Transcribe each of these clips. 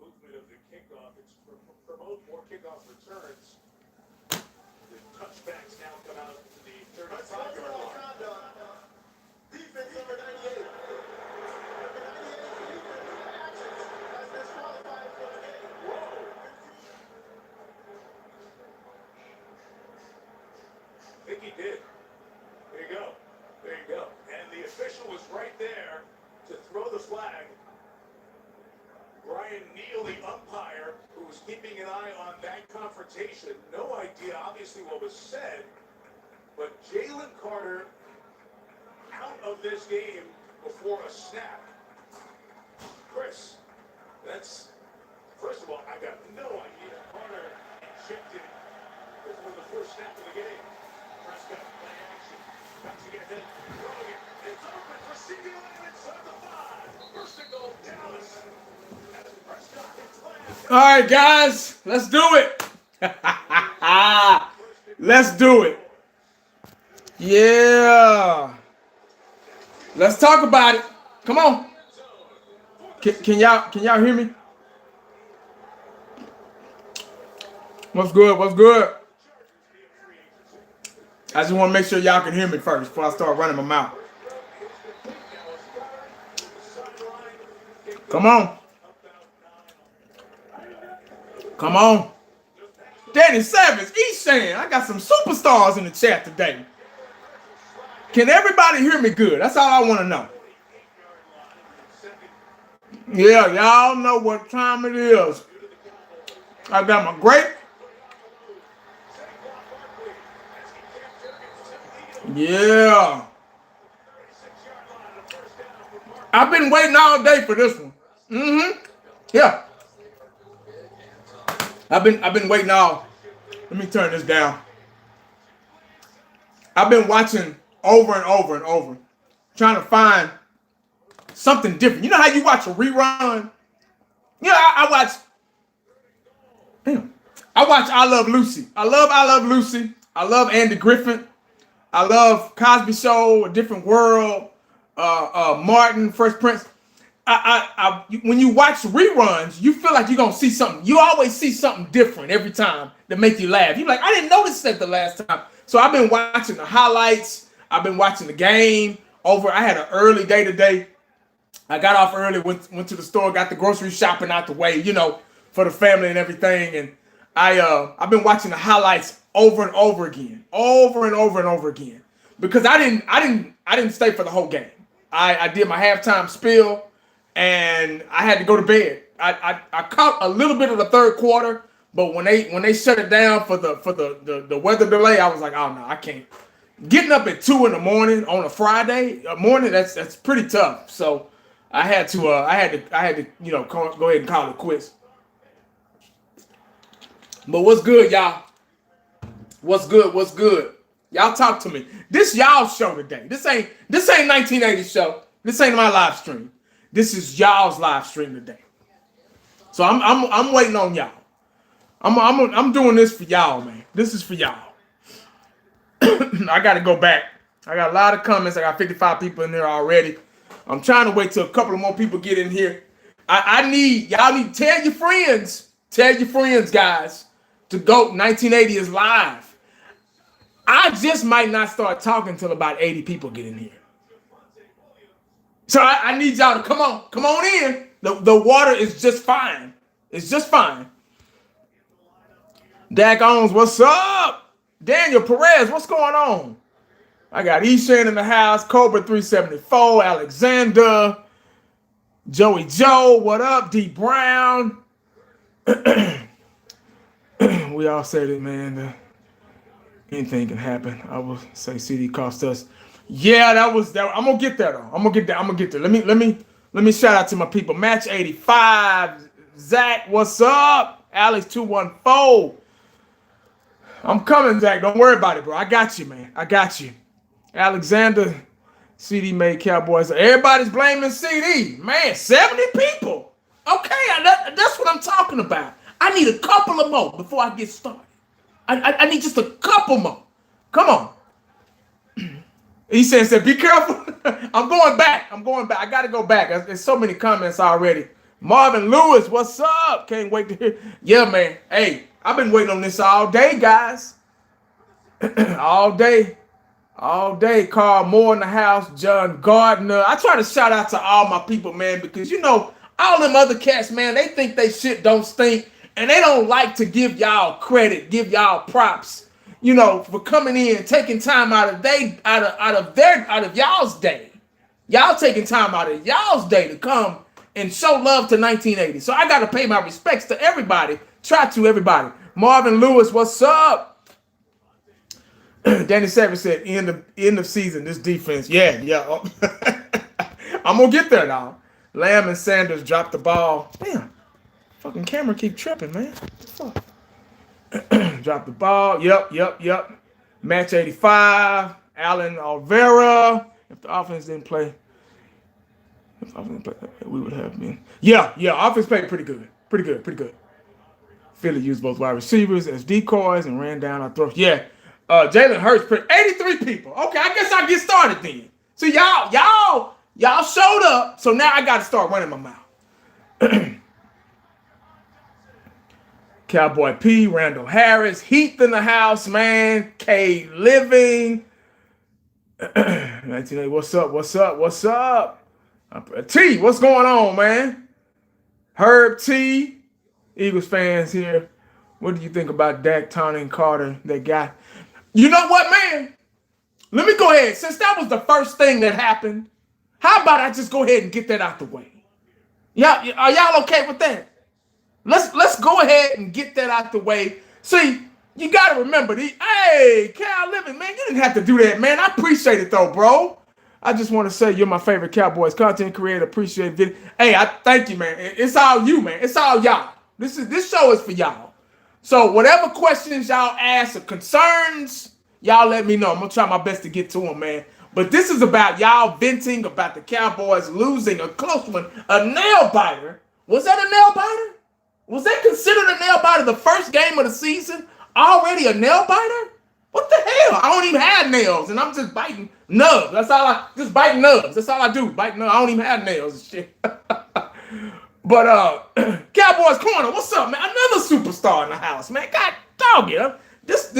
movement of the kickoff. It's promote more kickoff returns. The touchbacks now come out to the 35-yard line. Defense number 98. Number 98 defensive actions has disqualified for the game. Whoa. I think he did. There you go. There you go. And the official was right there to throw the flag. Brian Neal, the umpire, who was keeping an eye on that confrontation. No idea, obviously, what was said. But Jalen Carter out of this game before a snap. Chris, that's, first of all, I got no idea. Carter injected before the first snap of the game. Prescott, play action. About to get hit. Throwing it. It's open for CD Lamb inside the 5. First and goal, Dallas. As Prescott hits Lamb. All right, guys, let's do it. Let's do it. Yeah. Let's talk about it. Come on. Can y'all hear me? What's good? What's good? I just want to make sure y'all can hear me first before I start running my mouth. Come on. Come on. Danny Savage, Eshan. I got some superstars in the chat today. Can everybody hear me good? That's all I want to know. Yeah, y'all know what time it is. I got my grape. Yeah. I've been waiting all day for this one. Yeah. I've been waiting all. Let me turn this down. I've been watching over and over and over, trying to find something different. You know how you watch a rerun? Yeah, I watch. Damn. I watch I Love Lucy. I love Lucy. I love Andy Griffin. I love Cosby Show, A Different World, Martin, Fresh Prince. When you watch reruns, you feel like you're gonna see something. You always see something different every time that make you laugh. You're like, I didn't notice that the last time. So I've been watching the highlights. I've been watching the game over. I had an early day today. I got off early, went to the store, got the grocery shopping out the way, you know, for the family and everything. And I've been watching the highlights over and over again, because I didn't stay for the whole game. I did my halftime spiel, and I had to go to bed. I caught a little bit of the third quarter, but when they shut it down for the weather delay, I was like, oh no, I can't. Getting up at 2 a.m. on a Friday morning, that's pretty tough. So I had to you know, go ahead and call it quits. But what's good, y'all? What's good? Y'all talk to me. This y'all's show today. This ain't 1980 show. This ain't my live stream. This is y'all's live stream today. So I'm waiting on y'all. I'm doing this for y'all, man. This is for y'all. I got to go back. I got a lot of comments. I got 55 people in there already. I'm trying to wait till a couple of more people get in here. Y'all need to tell your friends. Tell your friends, guys, to go. 1980 is live. I just might not start talking until about 80 people get in here. So I need y'all to come on in. The water is just fine. It's just fine. Dak Owens, what's up? Daniel Perez, what's going on? I got Eshan in the house, Cobra 374, Alexander, Joey Joe, what up? D Brown. We all said it, man. Anything can happen. I will say CD cost us. Yeah, that was that. I'm gonna get there though. I'm gonna get there. Let me shout out to my people. Match 85. Zach, what's up? Alex 214. I'm coming, Zach. Don't worry about it, bro. I got you, man. I got you. Alexander, CD made Cowboys. Everybody's blaming CD. Man, 70 people. Okay, that's what I'm talking about. I need a couple of more before I get started. I need just a couple more. Come on. He said, be careful. I'm going back. I got to go back. There's so many comments already Marvin Lewis, what's up? Can't wait to hear. Yeah, man. Hey, I've been waiting on this all day, guys. all day. All day. Carl Moore in the house. John Gardner. I try to shout out to all my people, man, because, you know, all them other cats, man, they think they shit don't stink, and they don't like to give y'all credit, give y'all props, you know, for coming in, taking time out of y'all's day. Y'all taking time out of y'all's day to come and show love to 1980. So I got to pay my respects to everybody. Try to everybody. Marvin Lewis, what's up? Danny Savage said, end of season, this defense. Yeah. I'm going to get there now. Lamb and Sanders dropped the ball. Damn. Fucking camera keep tripping, man. What the fuck? Dropped the ball. Yep. Match 85. Allen Olvera. If the offense didn't play, we would have been. Yeah. Offense played pretty good. Pretty good. Philly used both wide receivers as decoys and ran down our throats. Yeah. Jalen Hurts put 83 people. Okay, I guess I'll get started then. So y'all showed up, so now I got to start running my mouth. Cowboy P, Randall Harris, Heath in the house, man. K Living. 1980, what's up? T, what's going on, man? Herb T, Eagles fans here. What do you think about Dak, Tony, and Carter? That guy. You know what, man? Let me go ahead. Since that was the first thing that happened, how about I just go ahead and get that out the way? Yeah, are y'all okay with that? Let's go ahead and get that out the way. See, you got to remember, hey, Cal Living, man, you didn't have to do that, man. I appreciate it, though, bro. I just want to say you're my favorite Cowboys content creator. Appreciate it. Hey, I thank you, man. It's all you, man. It's all y'all. This show is for y'all. So whatever questions y'all ask or concerns, y'all let me know. I'm going to try my best to get to them, man. But this is about y'all venting about the Cowboys losing a close one, a nail-biter. Was that a nail-biter? Was that considered a nail-biter the first game of the season? Already a nail-biter? What the hell? I don't even have nails, and I'm just biting nubs. Just biting nubs. That's all I do, biting nubs. I don't even have nails and shit. But Cowboys Corner, what's up, man? Another superstar in the house, man. God dog it. This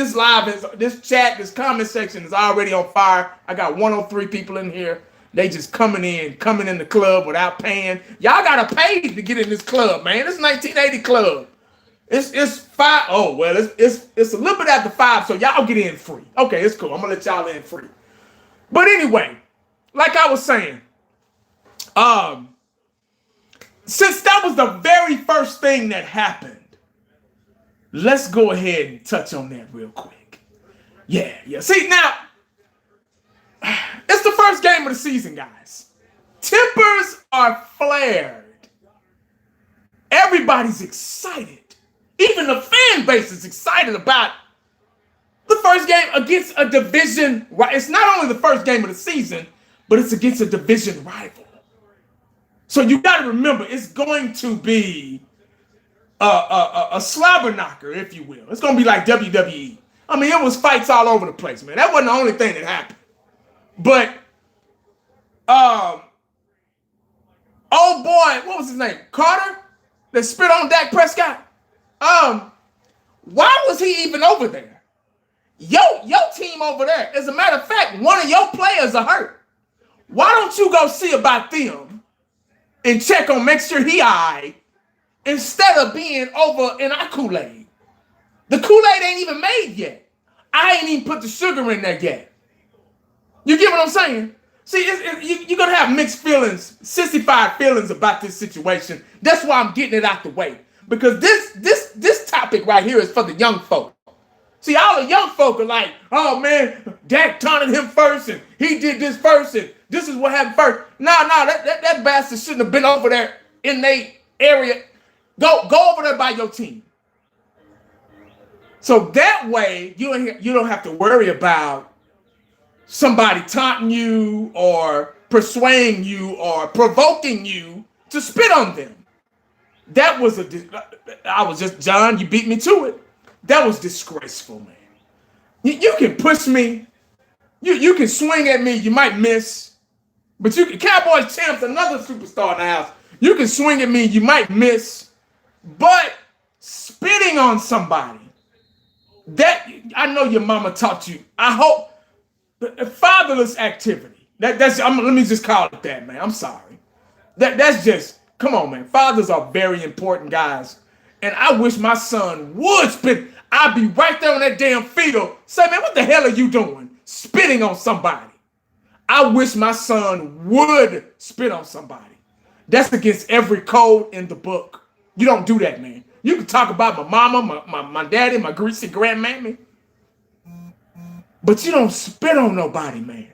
chat, this comment section is already on fire. I got 103 people in here. They just coming in the club without paying. Y'all gotta pay to get in this club, man. This 1980 club. It's 5. Oh well, it's a little bit after 5, so y'all get in free. Okay, it's cool. I'm gonna let y'all in free. But anyway, like I was saying, since that was the very first thing that happened, let's go ahead and touch on that real quick. Yeah. See, now, it's the first game of the season, guys. Tempers are flared. Everybody's excited. Even the fan base is excited about the first game against a division. It's not only the first game of the season, but it's against a division rival. So you got to remember, it's going to be a slobber knocker, if you will. It's going to be like WWE. I mean, it was fights all over the place, man. That wasn't the only thing that happened. But, oh boy, what was his name? Carter? That spit on Dak Prescott? Why was he even over there? Your team over there. As a matter of fact, one of your players are hurt. Why don't you go see about them and check on, make sure he all right, instead of being over in our Kool-Aid? The Kool-Aid ain't even made yet. I ain't even put the sugar in there yet. You get what I'm saying? See, you're going to have mixed feelings, sissified feelings about this situation. That's why I'm getting it out the way. Because this topic right here is for the young folk. See, all the young folk are like, oh, man, Dak taunted him first, and he did this first, and this is what happened first. No, that bastard shouldn't have been over there in their area. Go over there by your team. So that way, you don't have to worry about somebody taunting you or persuading you or provoking you to spit on them. That was John, you beat me to it. That was disgraceful, man. You can push me. You can swing at me. You might miss. But Cowboys champs, another superstar in the house. You can swing at me, you might miss, but spitting on somebody, that I know your mama taught you. I hope fatherless activity. Let me just call it that, man. I'm sorry. That's just, come on, man. Fathers are very important guys. And I wish my son would spit. I'd be right there on that damn field. Say, man, what the hell are you doing? Spitting on somebody. I wish my son would spit on somebody. That's against every code in the book. You don't do that, man. You can talk about my mama, my daddy, my greasy grandmammy. But you don't spit on nobody, man.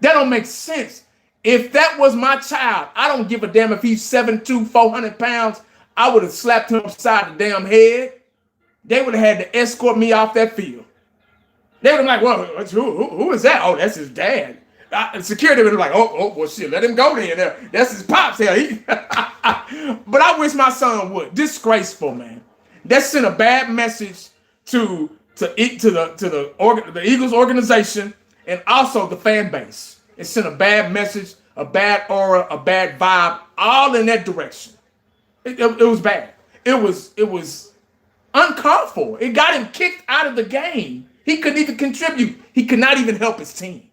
That don't make sense. If that was my child, I don't give a damn if he's 7'2", 400 pounds. I would have slapped him upside the damn head. They would have had to escort me off that field. They would have been like, well, who is that? Oh, that's his dad. Security would have been like, well, shit, let him go then. That's his pops here. But I wish my son would. Disgraceful, man. That sent a bad message to the Eagles organization and also the fan base. It sent a bad message, a bad aura, a bad vibe, all in that direction. It was bad. It was uncalled for. It got him kicked out of the game. He couldn't even contribute. He could not even help his team.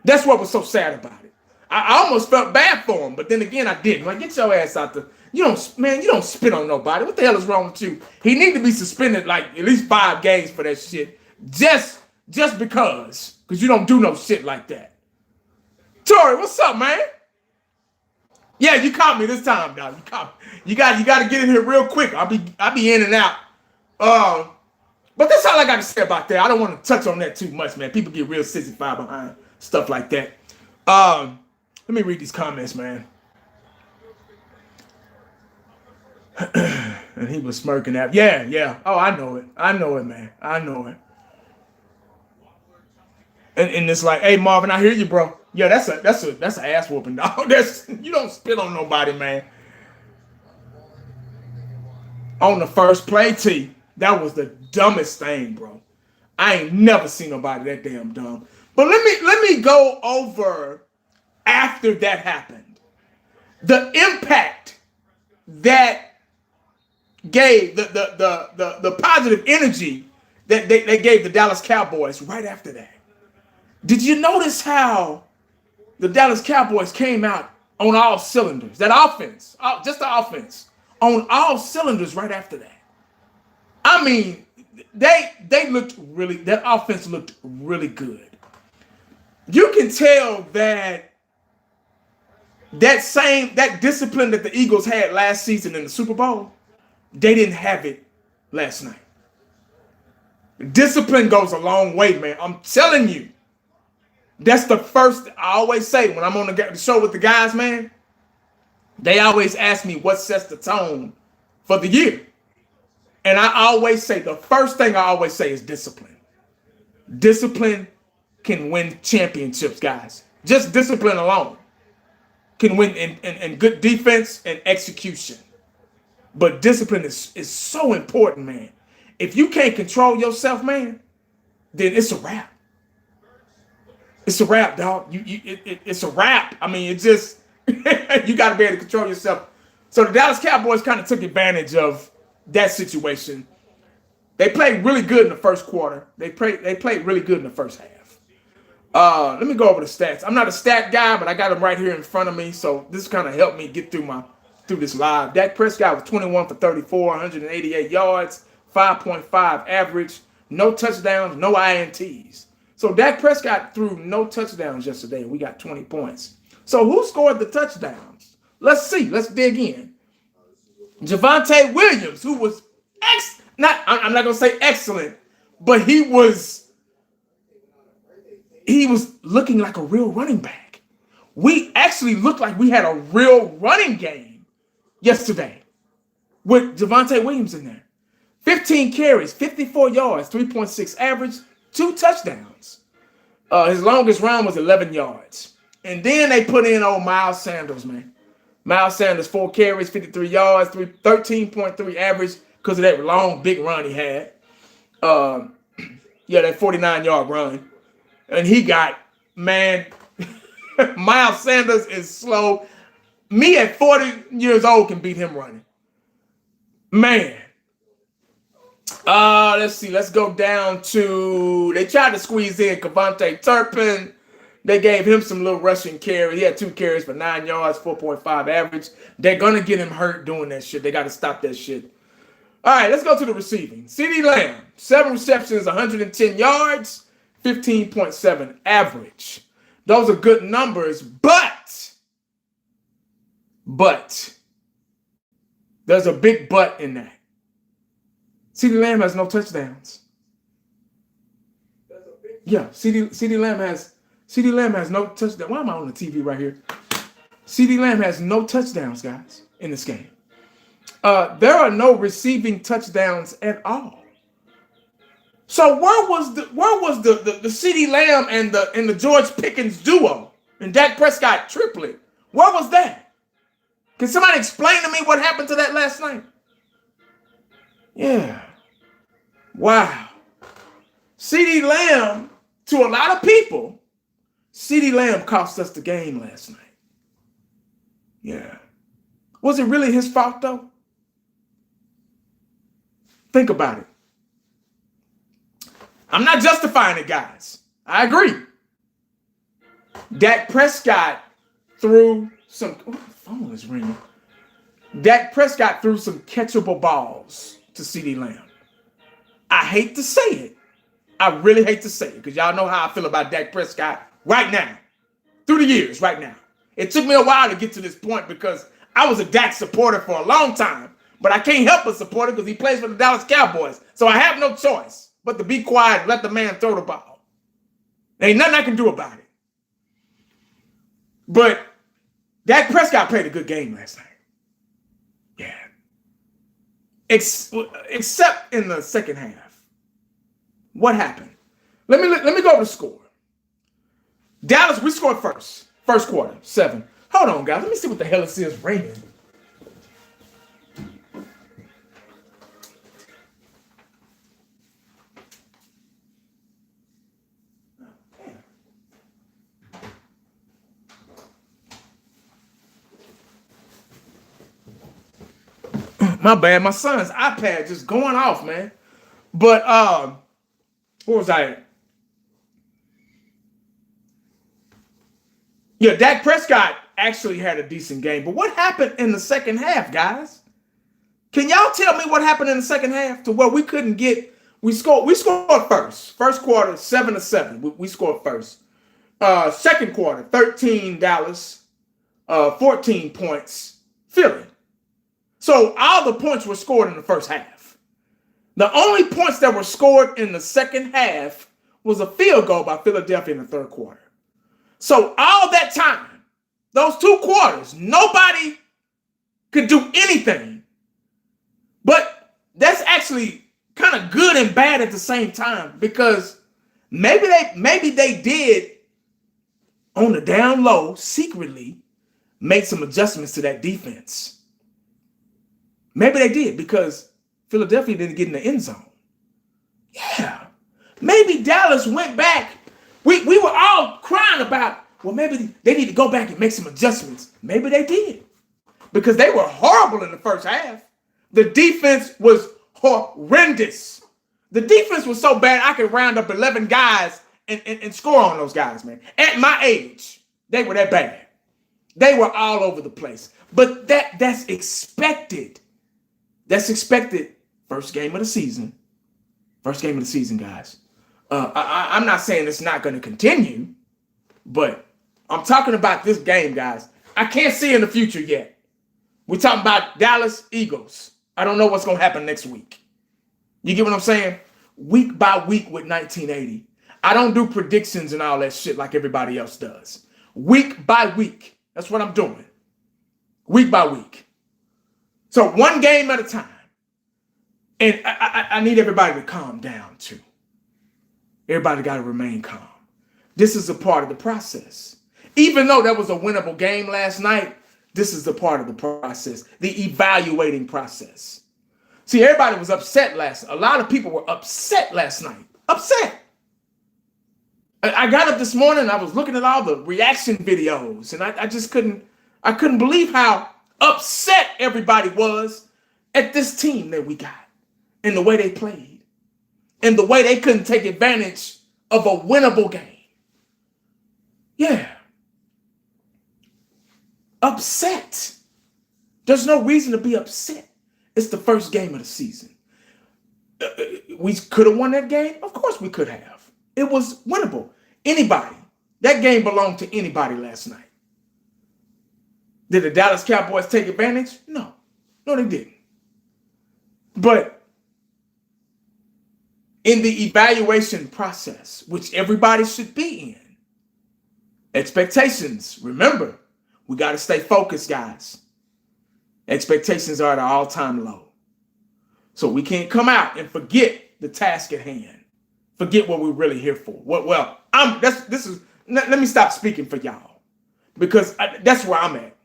That's what was so sad about it. I almost felt bad for him, but then again, I didn't. Like, get your ass out there. You don't spit on nobody. What the hell is wrong with you? He need to be suspended like at least 5 games for that shit. Just because you don't do no shit like that. Tori, what's up, man? Yeah, you caught me this time, dog. You caught me. You got to get in here real quick. I'll be in and out. But that's all I got to say about that. I don't want to touch on that too much, man. People get real sissified behind stuff like that. Let me read these comments, man. And he was smirking at, yeah. Oh, I know it, man. I know it. And it's like, hey, Marvin, I hear you, bro. Yeah, that's an ass whooping, dog. You don't spit on nobody, man. On the first play, T, that was the dumbest thing, bro. I ain't never seen nobody that damn dumb. But let me go over after that happened. The impact that gave the positive energy that they gave the Dallas Cowboys right after that. Did you notice how the Dallas Cowboys came out on all cylinders? That offense, just the offense, on all cylinders right after that. I mean, they looked really, that offense looked really good. You can tell that discipline that the Eagles had last season in the Super Bowl, they didn't have it last night. Discipline goes a long way, man. I'm telling you. That's the first, I always say when I'm on the show with the guys, man, they always ask me what sets the tone for the year. And I always say, the first thing I always say is discipline. Discipline can win championships, guys. Just discipline alone can win in good defense and execution. But discipline is so important, man. If you can't control yourself, man, then it's a wrap. It's a wrap, dog. It's a wrap. I mean, it just, you got to be able to control yourself. So the Dallas Cowboys kind of took advantage of that situation. They played really good in the first quarter. They played really good in the first half. Let me go over the stats. I'm not a stat guy, but I got them right here in front of me. So this kind of helped me get through this live. Dak Prescott was 21 for 34, 188 yards, 5.5 average, no touchdowns, no INTs. So Dak Prescott threw no touchdowns yesterday. We got 20 points. So who scored the touchdowns? Let's see. Let's dig in. Javonte Williams, who was I'm not going to say excellent, but he was looking like a real running back. We actually looked like we had a real running game yesterday with Javonte Williams in there. 15 carries, 54 yards, 3.6 average, 2 touchdowns. His longest run was 11 yards. And then they put in old Miles Sanders, man. Miles Sanders, 4 carries, 53 yards, 13.3 average because of that long, big run he had. That 49-yard run. And he got, man, Miles Sanders is slow. Me at 40 years old can beat him running. Man. Let's see. Let's go down to, they tried to squeeze in Kevontae Turpin. They gave him some little rushing carry. He had 2 carries for 9 yards, 4.5 average. They're going to get him hurt doing that shit. They got to stop that shit. All right, let's go to the receiving. CeeDee Lamb, 7 receptions, 110 yards, 15.7 average. Those are good numbers, but there's a big but in that. CeeDee Lamb has no touchdowns. Yeah, CeeDee Lamb has no touchdown. Why am I on the TV right here? CeeDee Lamb has no touchdowns, guys, in this game. There are no receiving touchdowns at all. So where was the CeeDee Lamb and the George Pickens duo and Dak Prescott triplet? Where was that? Can somebody explain to me what happened to that last night? Yeah. Wow. CeeDee Lamb, to a lot of people, CeeDee Lamb cost us the game last night. Yeah. Was it really his fault, though? Think about it. I'm not justifying it, guys. I agree. Dak Prescott threw some... Oh, the phone is ringing. Dak Prescott threw some catchable balls to CeeDee Lamb. I hate to say it. I really hate to say it because y'all know how I feel about Dak Prescott right now. Through the years, right now. It took me a while to get to this point because I was a Dak supporter for a long time, but I can't help but support him because he plays for the Dallas Cowboys. So I have no choice but to be quiet and let the man throw the ball. There ain't nothing I can do about it. But Dak Prescott played a good game last night. Yeah. Except in the second half. What happened? Let me go over the score. Dallas, we scored first. First quarter, 7. Hold on, guys. Let me see what the hell it is raining. My bad. My son's iPad just going off, man. But where was I at? Yeah, Dak Prescott actually had a decent game. But what happened in the second half, guys? Can y'all tell me what happened in the second half to where we couldn't get? We scored first. First quarter, 7-7. We scored first. Second quarter, 13 Dallas, 14 points Philly. So all the points were scored in the first half. The only points that were scored in the second half was a field goal by Philadelphia in the third quarter. So all that time, those 2 quarters, nobody could do anything. But that's actually kind of good and bad at the same time because maybe they did on the down low secretly make some adjustments to that defense. Maybe they did because Philadelphia didn't get in the end zone. Yeah. Maybe Dallas went back. We were all crying about, well, maybe they need to go back and make some adjustments. Maybe they did because they were horrible in the first half. The defense was horrendous. The defense was so bad I could round up 11 guys and score on those guys, man. At my age, they were that bad. They were all over the place. But that's expected. That's expected. First game of the season. First game of the season, guys. I'm not saying it's not going to continue, but I'm talking about this game, guys. I can't see in the future yet. We're talking about Dallas Eagles. I don't know what's going to happen next week. You get what I'm saying? Week by week with 1980. I don't do predictions and all that shit like everybody else does. Week by week. That's what I'm doing. Week by week. So one game at a time. And I need everybody to calm down too. Everybody got to remain calm. This is a part of the process. Even though that was a winnable game last night, this is a part of the process, the evaluating process. See, everybody was upset a lot of people were upset last night. Upset. I got up this morning and I was looking at all the reaction videos and I just couldn't I couldn't believe how upset everybody was at this team that we got and the way they played and the way they couldn't take advantage of a winnable game. Yeah. Upset. There's no reason to be upset. It's the first game of the season. We could have won that game? Of course we could have. It was winnable. Anybody. That game belonged to anybody last night. Did the Dallas Cowboys take advantage? No. No, they didn't. But in the evaluation process, which everybody should be in, expectations, remember, we got to stay focused, guys. Expectations are at an all-time low. So we can't come out and forget the task at hand. Forget what we're really here for. Let me stop speaking for y'all because that's where I'm at.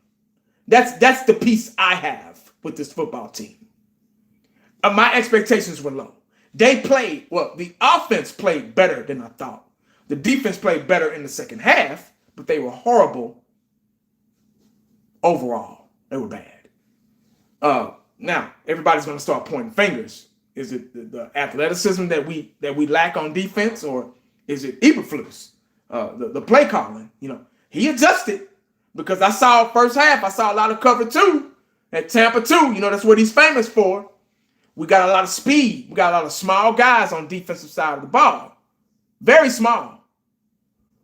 That's the piece I have with this football team. My expectations were low. The offense played better than I thought. The defense played better in the second half, but they were horrible overall. They were bad. Now, everybody's going to start pointing fingers. Is it the athleticism that we lack on defense, or is it Eberflus? The play calling, he adjusted because I saw first half, I saw a lot of cover 2 at Tampa 2. That's what he's famous for. We got a lot of speed. We got a lot of small guys on defensive side of the ball. Very small.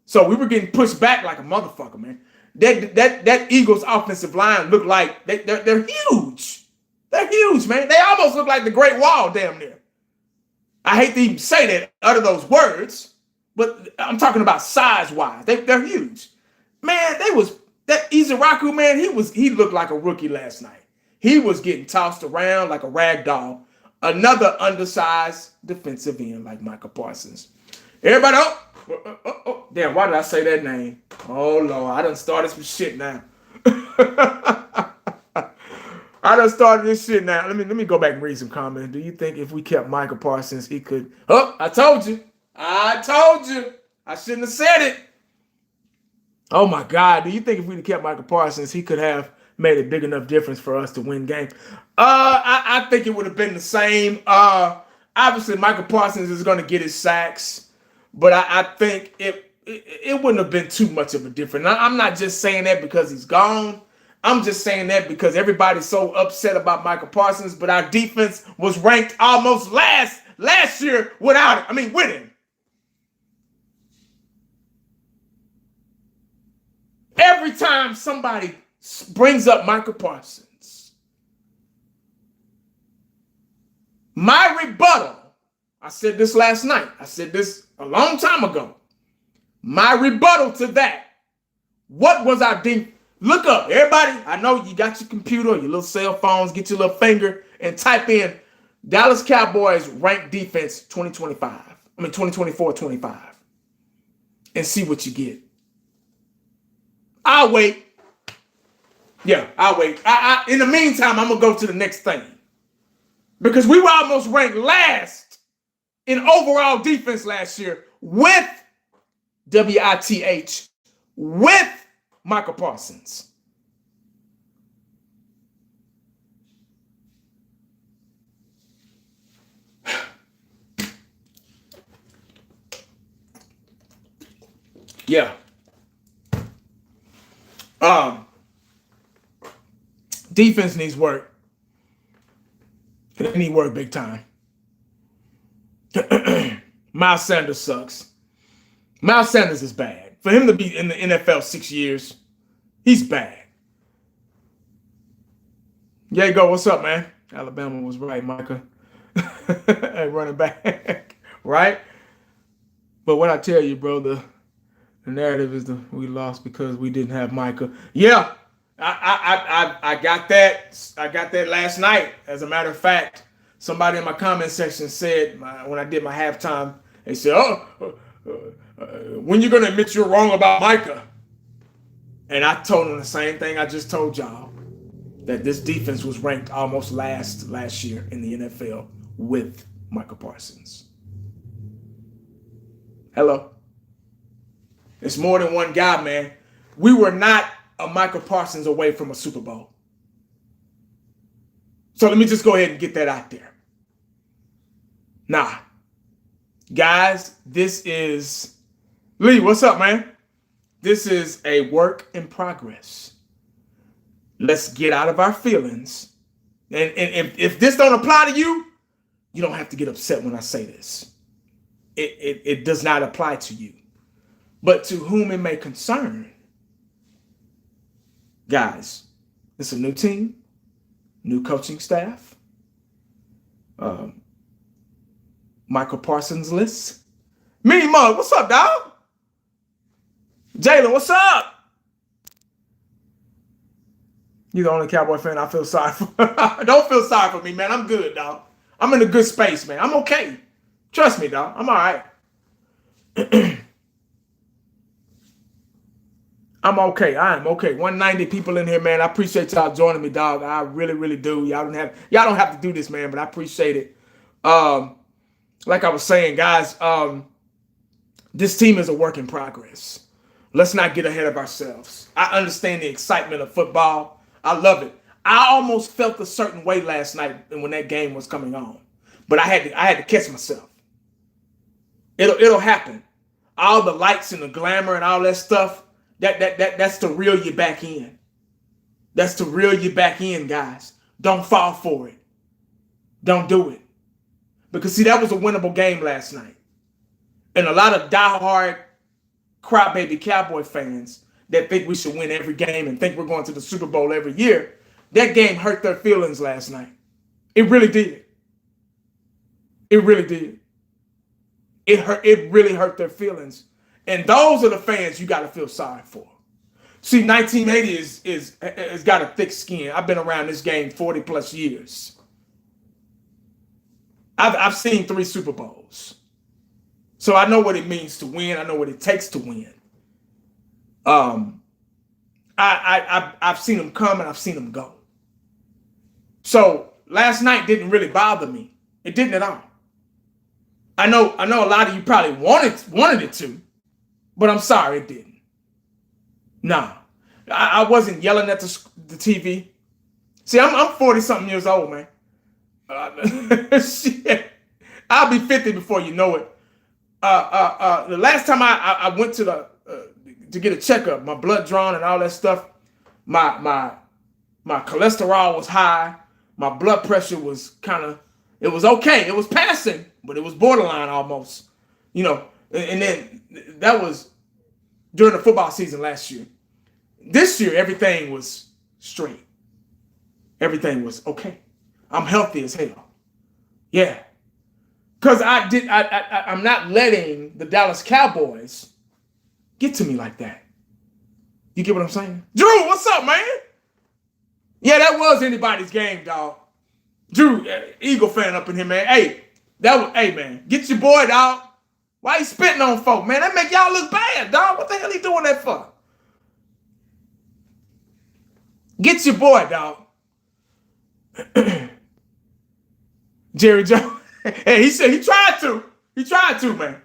So we were getting pushed back like a motherfucker, man. That Eagles offensive line looked like they're huge. They're huge, man. They almost look like the Great Wall damn near. I hate to even say that, utter those words, but I'm talking about size-wise. They're huge. Man, that Izaraku, man, he looked like a rookie last night. He was getting tossed around like a rag doll. Another undersized defensive end like Michael Parsons. Everybody, damn, why did I say that name? Oh, Lord, I done started some shit now. I done started this shit now. Let me go back and read some comments. Do you think if we kept Michael Parsons, he could... Oh, I told you. I shouldn't have said it. Oh, my God. Do you think if we'd kept Michael Parsons, he could have made a big enough difference for us to win games? I think it would have been the same. Obviously, Michael Parsons is going to get his sacks, but I think it wouldn't have been too much of a difference. I'm not just saying that because he's gone. I'm just saying that because everybody's so upset about Michael Parsons, but our defense was ranked almost last year without it. I mean, with him. Every time somebody brings up Michael Parsons, my rebuttal, I said this last night, I said this a long time ago, my rebuttal to that, what was our defense? Look up, everybody, I know you got your computer, your little cell phones, get your little finger and type in Dallas Cowboys ranked defense 2024-25 and see what you get. I'll wait. Yeah, I'll wait. In the meantime, I'm going to go to the next thing. Because we were almost ranked last in overall defense last year with WITH, with Michael Parsons. Yeah. Defense needs work. They need work big time. Miles Sanders sucks. Miles Sanders is bad. For him to be in the NFL 6 years, he's bad. Yeah, you go. What's up, man? Alabama was right, Micah. Hey, running back. Right? But what I tell you, bro, the narrative is we lost because we didn't have Micah. Yeah. I got that. I got that last night. As a matter of fact, somebody in my comment section said when I did my halftime, they said, when you going to admit you're wrong about Micah? And I told them the same thing I just told y'all, that this defense was ranked almost last year in the NFL with Michael Parsons. Hello. It's more than one guy, man. We were not a Michael Parsons away from a Super Bowl. So let me just go ahead and get that out there. Nah. Guys, this is... Lee, what's up, man? This is a work in progress. Let's get out of our feelings. And if this don't apply to you, you don't have to get upset when I say this. It does not apply to you. But to whom it may concern, guys, it's a new team, new coaching staff, Michael Parsons list. Mean Mug, what's up, dog? Jalen, what's up? You're the only Cowboy fan I feel sorry for. Don't feel sorry for me, man. I'm good, dog. I'm in a good space, man. I'm okay. Trust me, dog. I'm all right. I'm okay. I am okay. 190 people in here, man. I appreciate y'all joining me, dog. I really, really do. Y'all don't have to do this, man, but I appreciate it. Like I was saying, guys, this team is a work in progress. Let's not get ahead of ourselves. I understand the excitement of football. I love it. I almost felt a certain way last night when that game was coming on, but I had to catch myself. It'll happen. All the lights and the glamour and all that stuff. That's to reel you back in. That's to reel you back in, guys. Don't fall for it. Don't do it. Because see, that was a winnable game last night, and a lot of diehard crybaby Cowboy fans that think we should win every game and think we're going to the Super Bowl every year, that game hurt their feelings last night. It really did. It really did. It really hurt their feelings. And those are the fans you got to feel sorry for. See, 1980 has got a thick skin. I've been around this game 40 plus years. I've seen 3 Super Bowls. So I know what it means to win. I know what it takes to win. I've seen them come and I've seen them go. So last night didn't really bother me. It didn't at all. I know a lot of you probably wanted it to, but I'm sorry it didn't. Nah, I wasn't yelling at the TV. See, I'm 40 something years old, man. Shit, I'll be 50 before you know it. The last time I went to get a checkup, my blood drawn and all that stuff, my cholesterol was high, my blood pressure was it was okay, it was passing, but it was borderline almost, and then that was during the football season last year. This year, everything was straight. Everything was okay. I'm healthy as hell. Yeah. Because I'm not letting the Dallas Cowboys get to me like that. You get what I'm saying? Drew, what's up, man? Yeah, that was anybody's game, dog. Drew, Eagle fan up in here, man. Hey, man, get your boy, dog. Why you spitting on folk, man? That make y'all look bad, dog. What the hell he doing that for? Get your boy, dog. Jerry Jones. Hey, he said he tried to. He tried to, man.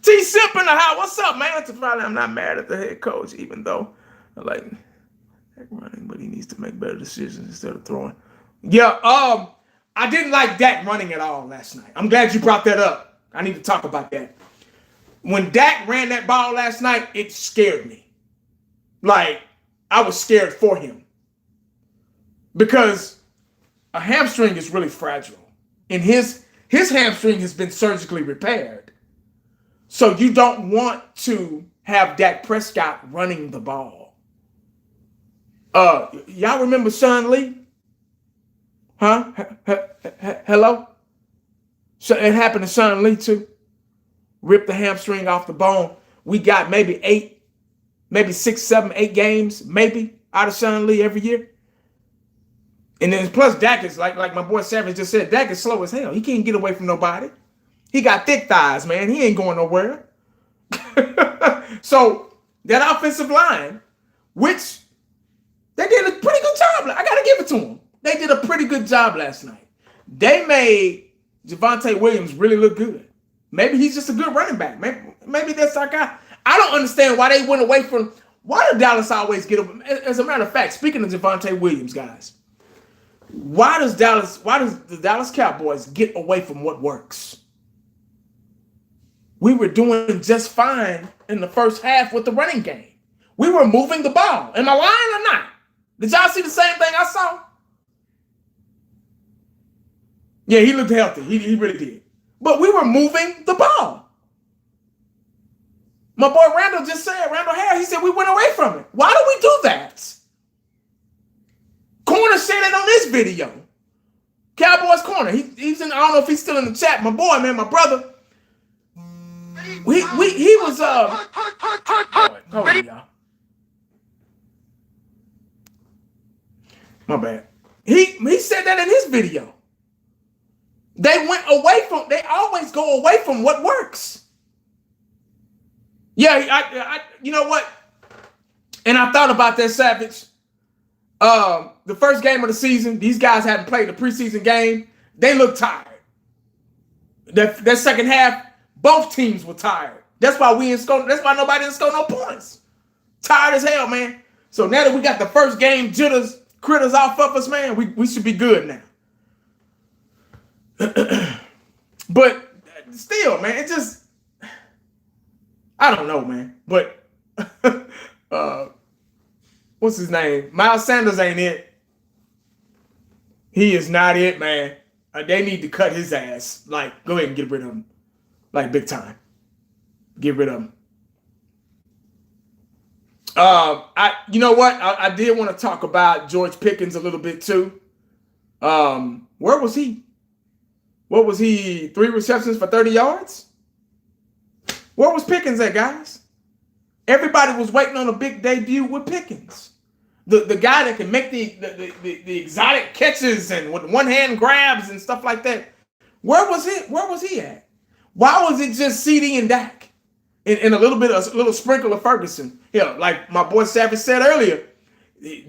T Simp in the house. What's up, man? I'm not mad at the head coach, even though I like Dak running, but he needs to make better decisions instead of throwing. Yeah, I didn't like Dak running at all last night. I'm glad you brought that up. I need to talk about that. When Dak ran that ball last night, it scared me. Like, I was scared for him. Because a hamstring is really fragile. And his hamstring has been surgically repaired. So you don't want to have Dak Prescott running the ball. Y'all remember Sean Lee? Huh? Hello? It happened to Sean Lee too. Ripped the hamstring off the bone. We got maybe 6, 7, 8 games, maybe, out of Sean Lee every year. And then plus Dak is like my boy Savage just said, Dak is slow as hell. He can't get away from nobody. He got thick thighs, man. He ain't going nowhere. So that offensive line, which they did a pretty good job. I got to give it to them. They did a pretty good job last night. They made Javonte Williams really look good. Maybe he's just a good running back. Maybe that's our guy. I don't understand why they went away from Why do Dallas always get up? As a matter of fact, speaking of Javonte Williams, guys, why does the Dallas Cowboys get away from what works? We were doing just fine in the first half with the running game. We were moving the ball. Am I lying or not? Did y'all see the same thing I saw? Yeah, he looked healthy. He really did. But we were moving the ball. My boy Randall just said, Randall Harris, he said we went away from it. Why do we do that? Corner said it on this video. Cowboys Corner. He's in, I don't know if he's still in the chat. My boy, man, my brother. He was hold on, y'all. My bad. He said that in his video. They always go away from what works. Yeah, I you know what? And I thought about that, Savage. The first game of the season, these guys hadn't played the preseason game. They looked tired. That second half, both teams were tired. That's why that's why nobody didn't score no points. Tired as hell, man. So now that we got the first game critters off of us, man, we should be good now. But still, man, it just, I don't know, man. But what's his name? Miles Sanders ain't it. He is not it, man. They need to cut his ass. Like, go ahead and get rid of him. Like, big time. Get rid of him. You know what? I did want to talk about George Pickens a little bit too. Where was he? What was he? 3 receptions for 30 yards? Where was Pickens at, guys? Everybody was waiting on a big debut with Pickens. The guy that can make the exotic catches and with one hand grabs and stuff like that. Where was he at? Why was it just CD and Dak? And a little sprinkle of Ferguson. Yeah, like my boy Savage said earlier,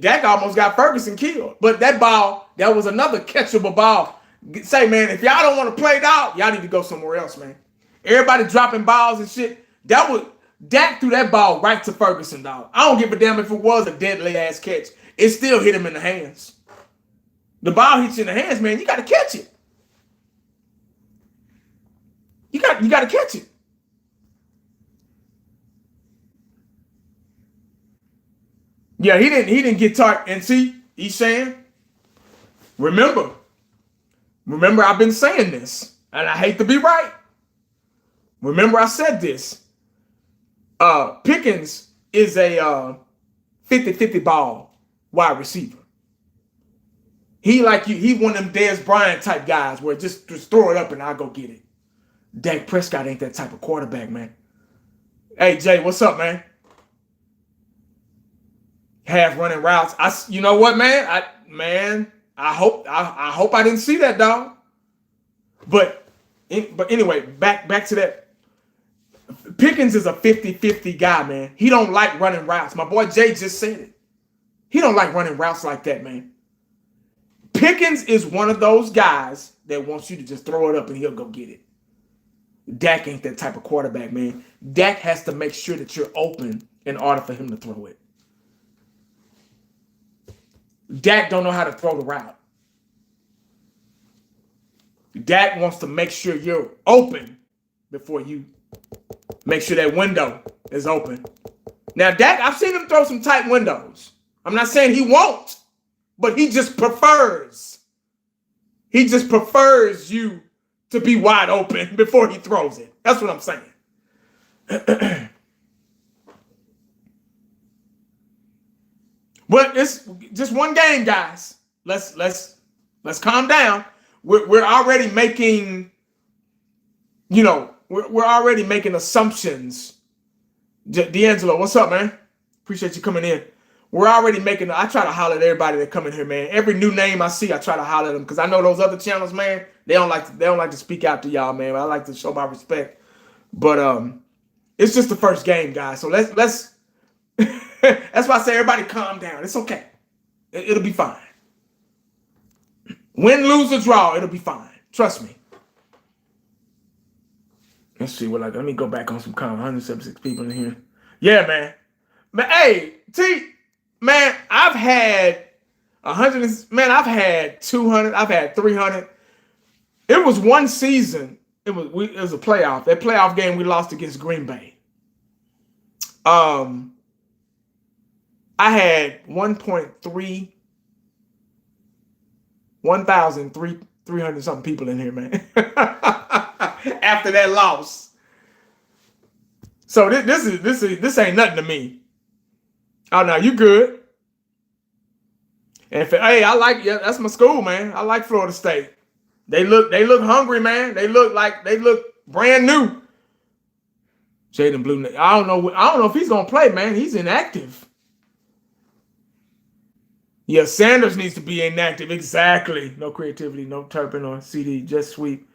Dak almost got Ferguson killed. But that ball, that was another catchable ball. Say, man, if y'all don't want to play dog, y'all need to go somewhere else, man. Everybody dropping balls and shit. Dak threw that ball right to Ferguson, dog. I don't give a damn if it was a deadly ass catch. It still hit him in the hands. The ball hits you in the hands, man. You got to catch it. You got to catch it. Yeah, he didn't get targeted. And see, he's saying, remember I've been saying this, and I hate to be right. Remember I said this. Pickens is a 50-50 ball wide receiver. He one of them Dez Bryant type guys where just throw it up and I'll go get it. Dak Prescott ain't that type of quarterback, man. Hey, Jay, what's up, man? Half running routes. You know what, man? I hope I didn't see that, dog. But anyway, back to that. Pickens is a 50-50 guy, man. He don't like running routes. My boy Jay just said it. He don't like running routes like that, man. Pickens is one of those guys that wants you to just throw it up and he'll go get it. Dak ain't that type of quarterback, man. Dak has to make sure that you're open in order for him to throw it. Dak don't know how to throw the route. Dak wants to make sure you're open before you make sure that window is open. Now, Dak, I've seen him throw some tight windows. I'm not saying he won't, but he just prefers. He just prefers you to be wide open before he throws it. That's what I'm saying. But it's just one game, guys. Let's calm down. We're already making, we're already making assumptions. D'Angelo, what's up, man? Appreciate you coming in. We're already making. I try to holler at everybody that come in here, man. Every new name I see, I try to holler at them because I know those other channels, man. They don't like to speak out to y'all, man. I like to show my respect. But it's just the first game, guys. So let's. That's why I say everybody calm down. It's okay. It'll be fine. Win, lose, or draw, it'll be fine. Trust me. Let's see let me go back on some comments. 176 people in here. Yeah, man. Man, hey, man, I've had 100. Man, I've had 200. I've had 300. It was one season. It was a playoff. That playoff game we lost against Green Bay. I had 1,300 something people in here, man. After that loss. So this ain't nothing to me. Oh no, you good. And hey, that's my school, man. I like Florida State. They look hungry, man. They look brand new. Jaden Blue. I don't know if he's gonna play, man. He's inactive. Yeah, Sanders needs to be inactive. Exactly. No creativity, no Turpin or CD, just sweep.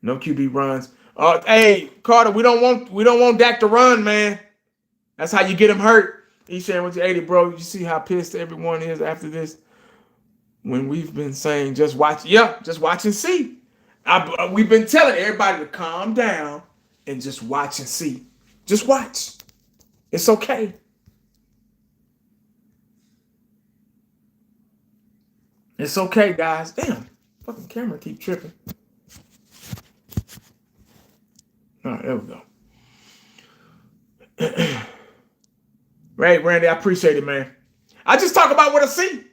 No QB runs. Hey, Carter, we don't want Dak to run, man. That's how you get him hurt. He's saying with your 80, bro. You see how pissed everyone is after this? When we've been saying just watch and see. We've been telling everybody to calm down and just watch and see. Just watch. It's okay. It's okay, guys. Damn, fucking camera keep tripping. All right, there we go. Right, Randy, I appreciate it, man. I just talk about what I see.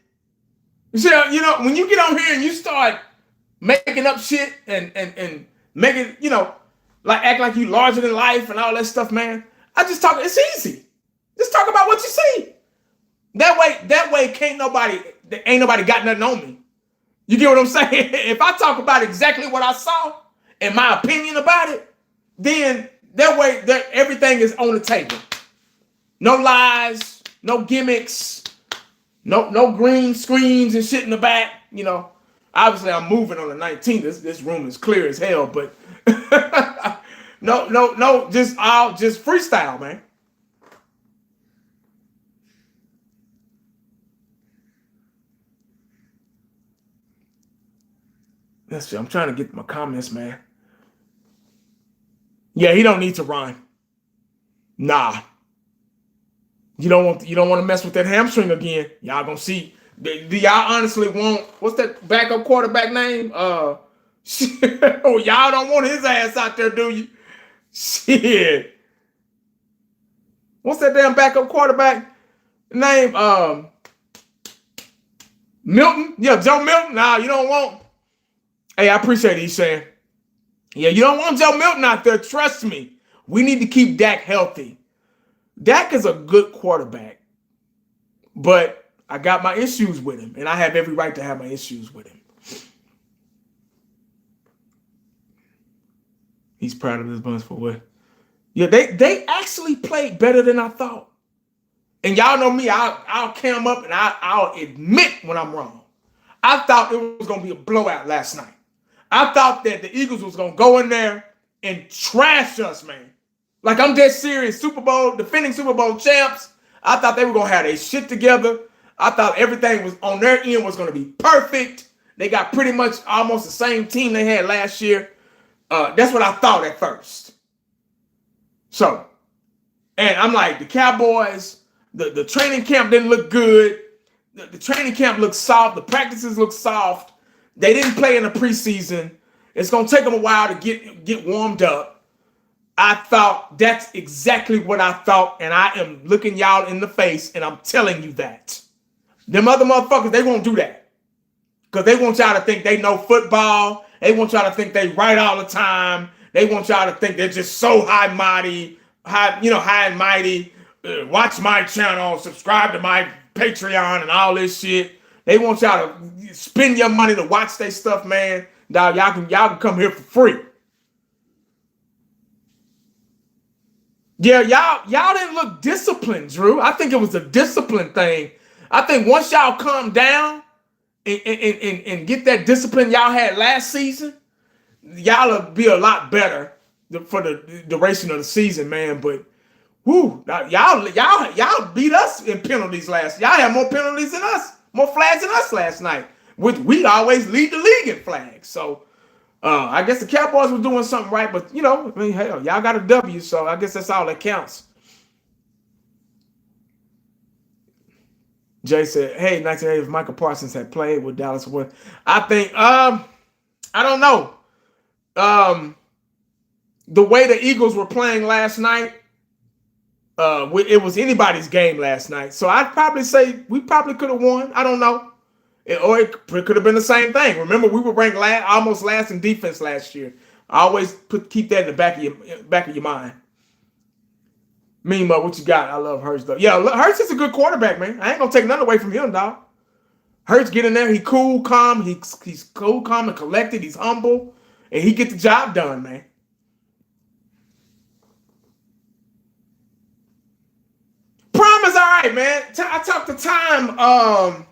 You see, when you get on here and you start making up shit and making, like act like you larger than life and all that stuff, man. I just talk. It's easy. Just talk about what you see. That way, ain't nobody got nothing on me. You get what I'm saying? If I talk about exactly what I saw and my opinion about it, then that way everything is on the table. No lies, no gimmicks, no green screens and shit in the back. Obviously I'm moving on the 19th. This room is clear as hell, but no, just freestyle, man. Let's see. I'm trying to get my comments, man. Yeah, he don't need to run. Nah. You don't want to mess with that hamstring again. Y'all gonna see. Do y'all honestly want what's that backup quarterback name? Y'all don't want his ass out there, do you? Shit. What's that damn backup quarterback name? Milton? Yeah, Joe Milton. Nah, you don't want. Hey, I appreciate it, he's saying. Yeah, you don't want Joe Milton out there. Trust me. We need to keep Dak healthy. Dak is a good quarterback, but I got my issues with him, and I have every right to have my issues with him. He's proud of this bunch for what? Yeah, they actually played better than I thought. And y'all know me, I'll cam up and I'll admit when I'm wrong. I thought it was going to be a blowout last night. I thought that the Eagles was going to go in there and trash us, man. Like, I'm dead serious. Defending Super Bowl champs. I thought they were going to have their shit together. I thought everything was on their end was going to be perfect. They got pretty much almost the same team they had last year. That's what I thought at first. So, and I'm like, the Cowboys, the training camp didn't look good. The training camp looked soft. The practices looked soft. They didn't play in the preseason. It's going to take them a while to get warmed up. I thought that's exactly what I thought, and I am looking y'all in the face, and I'm telling you that. Them other motherfuckers, they won't do that. Because they want y'all to think they know football. They want y'all to think they right all the time. They want y'all to think they're just so high and mighty. Watch my channel, subscribe to my Patreon and all this shit. They want y'all to spend your money to watch their stuff, man. Dog, y'all can come here for free. Yeah, y'all didn't look disciplined, Drew. I think it was a discipline thing. I think once y'all calm down and get that discipline y'all had last season, y'all will be a lot better for the duration of the season, man. But whoo, y'all beat us in penalties last. Y'all had more penalties than us, more flags than us last night. Which we always lead the league in flags. So I guess the Cowboys were doing something right, but hell, y'all got a W, so I guess that's all that counts. Jay said, hey, 1980, if Michael Parsons had played with Dallas would. I think, I don't know. The way the Eagles were playing last night, it was anybody's game last night. So I'd probably say we probably could have won. I don't know. Or it could have been the same thing. Remember, we were ranked almost last in defense last year. I always keep that in the back of your mind. Meanwhile, what you got? I love Hurts though. Yeah, Hurts is a good quarterback, man. I ain't gonna take nothing away from him, dog. Hurts get in there. He cool, calm. He's cool, calm, and collected. He's humble, and he get the job done, man. Prime is all right, man. I talked to Time.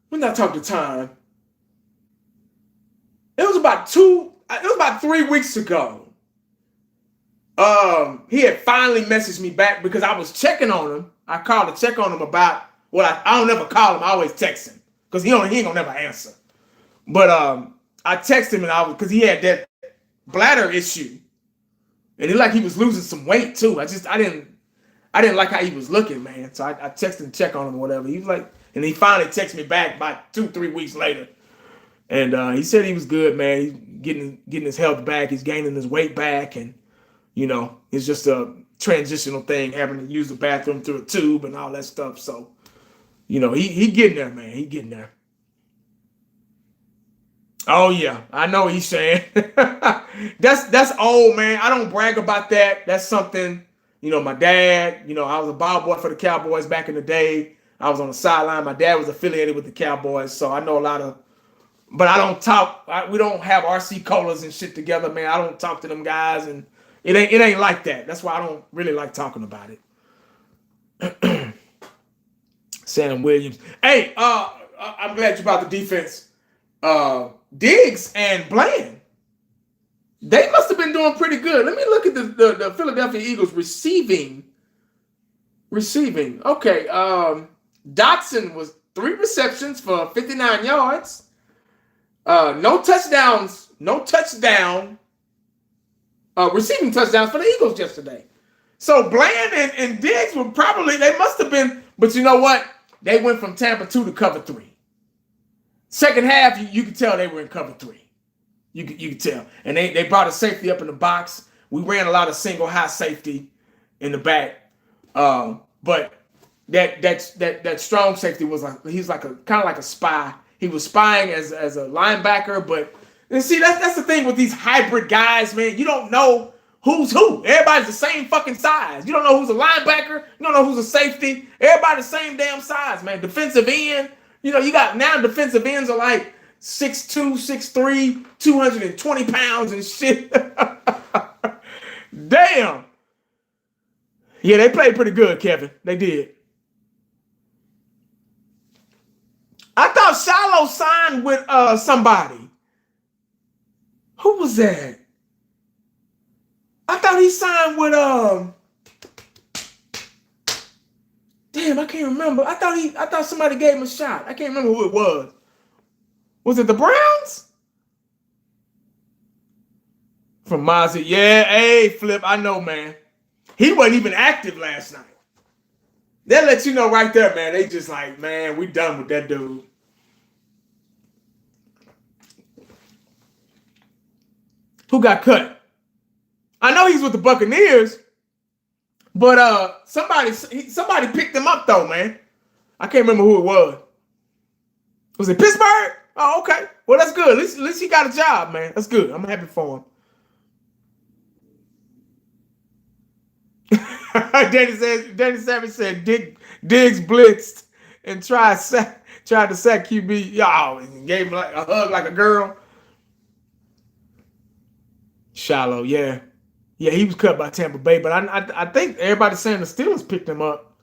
When did I talk to Time? It was about 3 weeks ago. He had finally messaged me back because I was checking on him. I called to check on him about I don't never call him. I always text him because he ain't gonna never answer. But I texted him because he had that bladder issue, and he was losing some weight too. I didn't like how he was looking, man. So I texted him to check on him or whatever. He was like, and he finally texted me back about 2-3 weeks later, and he said he was good, man. He's getting his health back. He's gaining his weight back, and it's just a transitional thing, having to use the bathroom through a tube and all that stuff. So, he getting there, man. He getting there. Oh yeah, I know what he's saying. That's old, man. I don't brag about that. That's something, my dad, I was a ball boy for the Cowboys back in the day. I was on the sideline. My dad was affiliated with the Cowboys, so I know a lot of, but I don't talk. We don't have RC Colas and shit together, man. I don't talk to them guys, and it ain't like that. That's why I don't really like talking about it. Sam Williams. Hey, I'm glad you brought the defense. Diggs and Bland. They must have been doing pretty good. Let me look at the Philadelphia Eagles receiving. Okay. Dotson was 3 receptions for 59 yards. No touchdowns. No touchdown. Receiving touchdowns for the Eagles yesterday. So Bland and Diggs were they must have been, but you know what? They went from Tampa 2 to cover 3. Second half, you could tell they were in cover 3. You could tell. And they brought a safety up in the box. We ran a lot of single high safety in the back. But that strong safety was he's like kind of like a spy. He was spying as a linebacker, but and see that's the thing with these hybrid guys, man. You don't know who's who. Everybody's the same fucking size. You don't know who's a linebacker. You don't know who's a safety. Everybody the same damn size, man. Defensive end. You got now defensive ends are like 6'2", 6'3", 220 pounds and shit. Damn. Yeah, they played pretty good, Kevin. They did. I thought Shiloh signed with somebody. Who was that? I thought he signed with damn, I can't remember. I thought somebody gave him a shot. I can't remember who it was. Was it the Browns? From Mozzie. Yeah, hey, Flip, I know, man. He wasn't even active last night. That lets you know right there, man. They just like, man, we done with that dude. Who got cut? I know he's with the Buccaneers, but somebody picked him up though, man. I can't remember who it was. Was it Pittsburgh? Oh, okay. Well, that's good. At least he got a job, man. That's good. I'm happy for him. Danny Savage said Diggs blitzed and tried to sack QB. Y'all gave him like a hug like a girl. Shiloh, yeah. Yeah, he was cut by Tampa Bay, but I think everybody's saying the Steelers picked him up.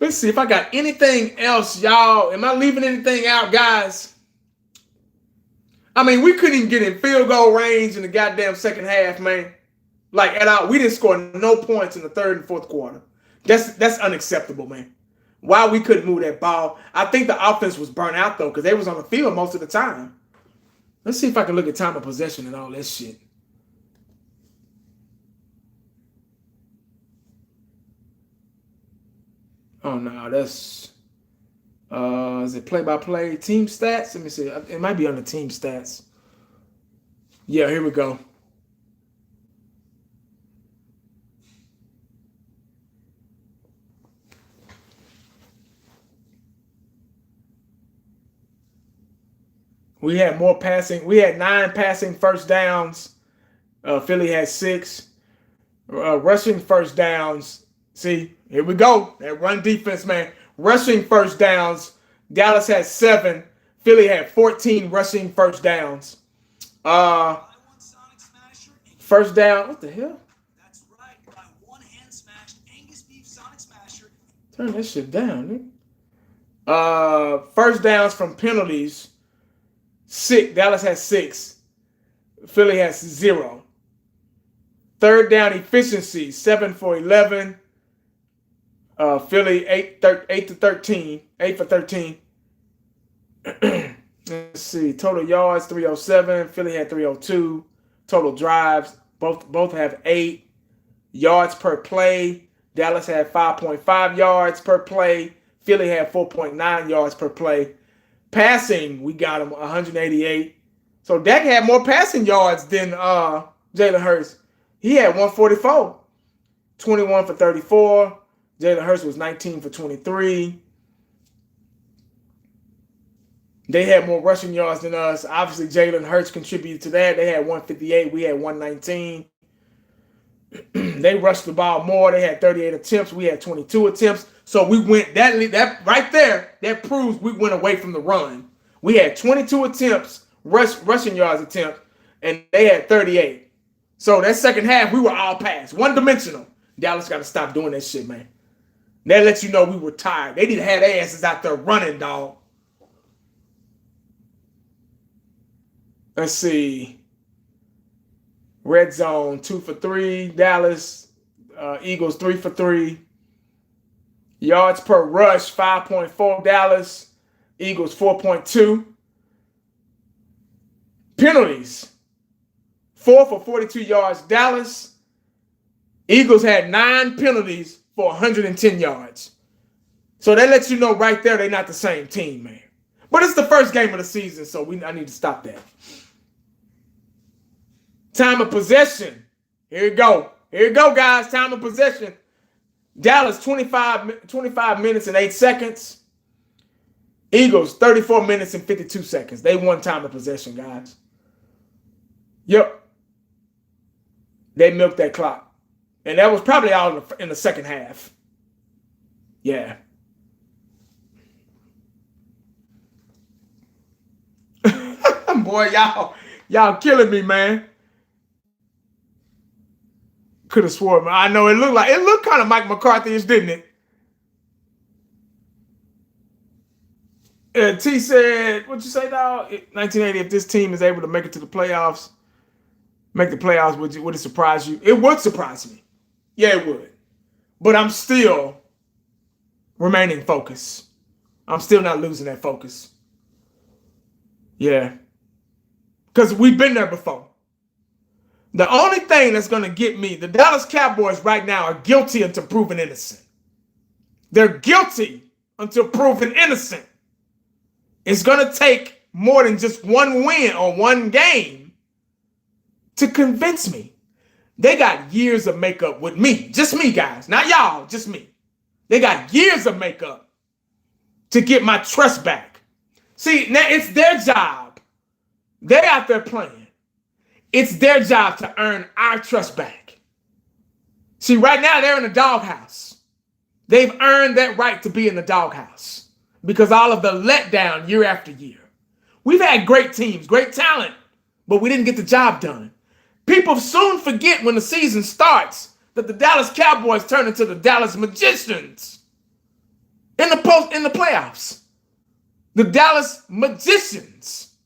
Let's see if I got anything else, y'all. Am I leaving anything out, guys? I mean, we couldn't even get in field goal range in the goddamn second half, man. Like, at all. We didn't score no points in the third and fourth quarter. That's unacceptable, man. Why we couldn't move that ball. I think the offense was burnt out, though, because they was on the field most of the time. Let's see if I can look at time of possession and all that shit. Oh no, that's is it play-by-play team stats? Let me see. It might be on the team stats. Yeah, here we go. We had more passing. We had 9 passing first downs. Philly had 6. Rushing first downs. See, here we go. That run defense, man. Rushing first downs. Dallas had 7. Philly had 14 rushing first downs. First down. What the hell? That's right. By one hand smashed Angus beef Sonic Smasher. Turn that shit down, nigga. First downs from penalties. 6. Dallas has 6. Philly has 0. Third down efficiency, 7 for 11. Philly 8 to 13. 8 for 13. Let's see. Total yards 307. Philly had 302. Total drives, both have 8 yards per play. Dallas had 5.5 yards per play. Philly had 4.9 yards per play. Passing, we got him 188. So Dak had more passing yards than Jalen Hurts. He had 144. 21 for 34. Jalen Hurts was 19 for 23. They had more rushing yards than us. Obviously, Jalen Hurts contributed to that. They had 158. We had 119. They rushed the ball more. They had 38 attempts. We had 22 attempts. So we went that right there. That proves we went away from the run. We had 22 attempts, rushing yards attempt, and they had 38. So that second half, we were all pass, one-dimensional. Dallas got to stop doing that shit, man. That lets you know we were tired. They need to have their asses out there running, dog. Let's see. Red zone, 2 for 3. Dallas. Eagles, 3 for 3. Yards per rush, 5.4. Dallas. Eagles, 4.2. Penalties, 4 for 42 yards. Dallas. Eagles had 9 penalties for 110 yards. So that lets you know right there they're not the same team, man. But it's the first game of the season, so I need to stop that. Time of possession. Here you go. Here you go, guys. Time of possession. Dallas, 25 minutes and 8 seconds. Eagles, 34 minutes and 52 seconds. They won time of possession, guys. Yep. They milked that clock. And that was probably all in the second half. Yeah. Boy, y'all killing me, man. Could have sworn, man. I know it looked kind of Mike McCarthy-ish, didn't it? T said, what'd you say, dog? 1980, if this team is able to make it to the playoffs, would it surprise you? It would surprise me. Yeah, it would. But I'm still remaining focused. I'm still not losing that focus. Yeah. Because we've been there before. The only thing that's going to get me, the Dallas Cowboys right now are guilty until proven innocent. They're guilty until proven innocent. It's going to take more than just one win or one game to convince me. They got years of makeup with me. Just me, guys. Not y'all, just me. They got years of makeup to get my trust back. See, now it's their job. They're out there playing. It's their job to earn our trust back. See, right now they're in the doghouse. They've earned that right to be in the doghouse because all of the letdown year after year. We've had great teams, great talent, but we didn't get the job done. People soon forget when the season starts that the Dallas Cowboys turn into the Dallas Magicians in the playoffs. The Dallas Magicians.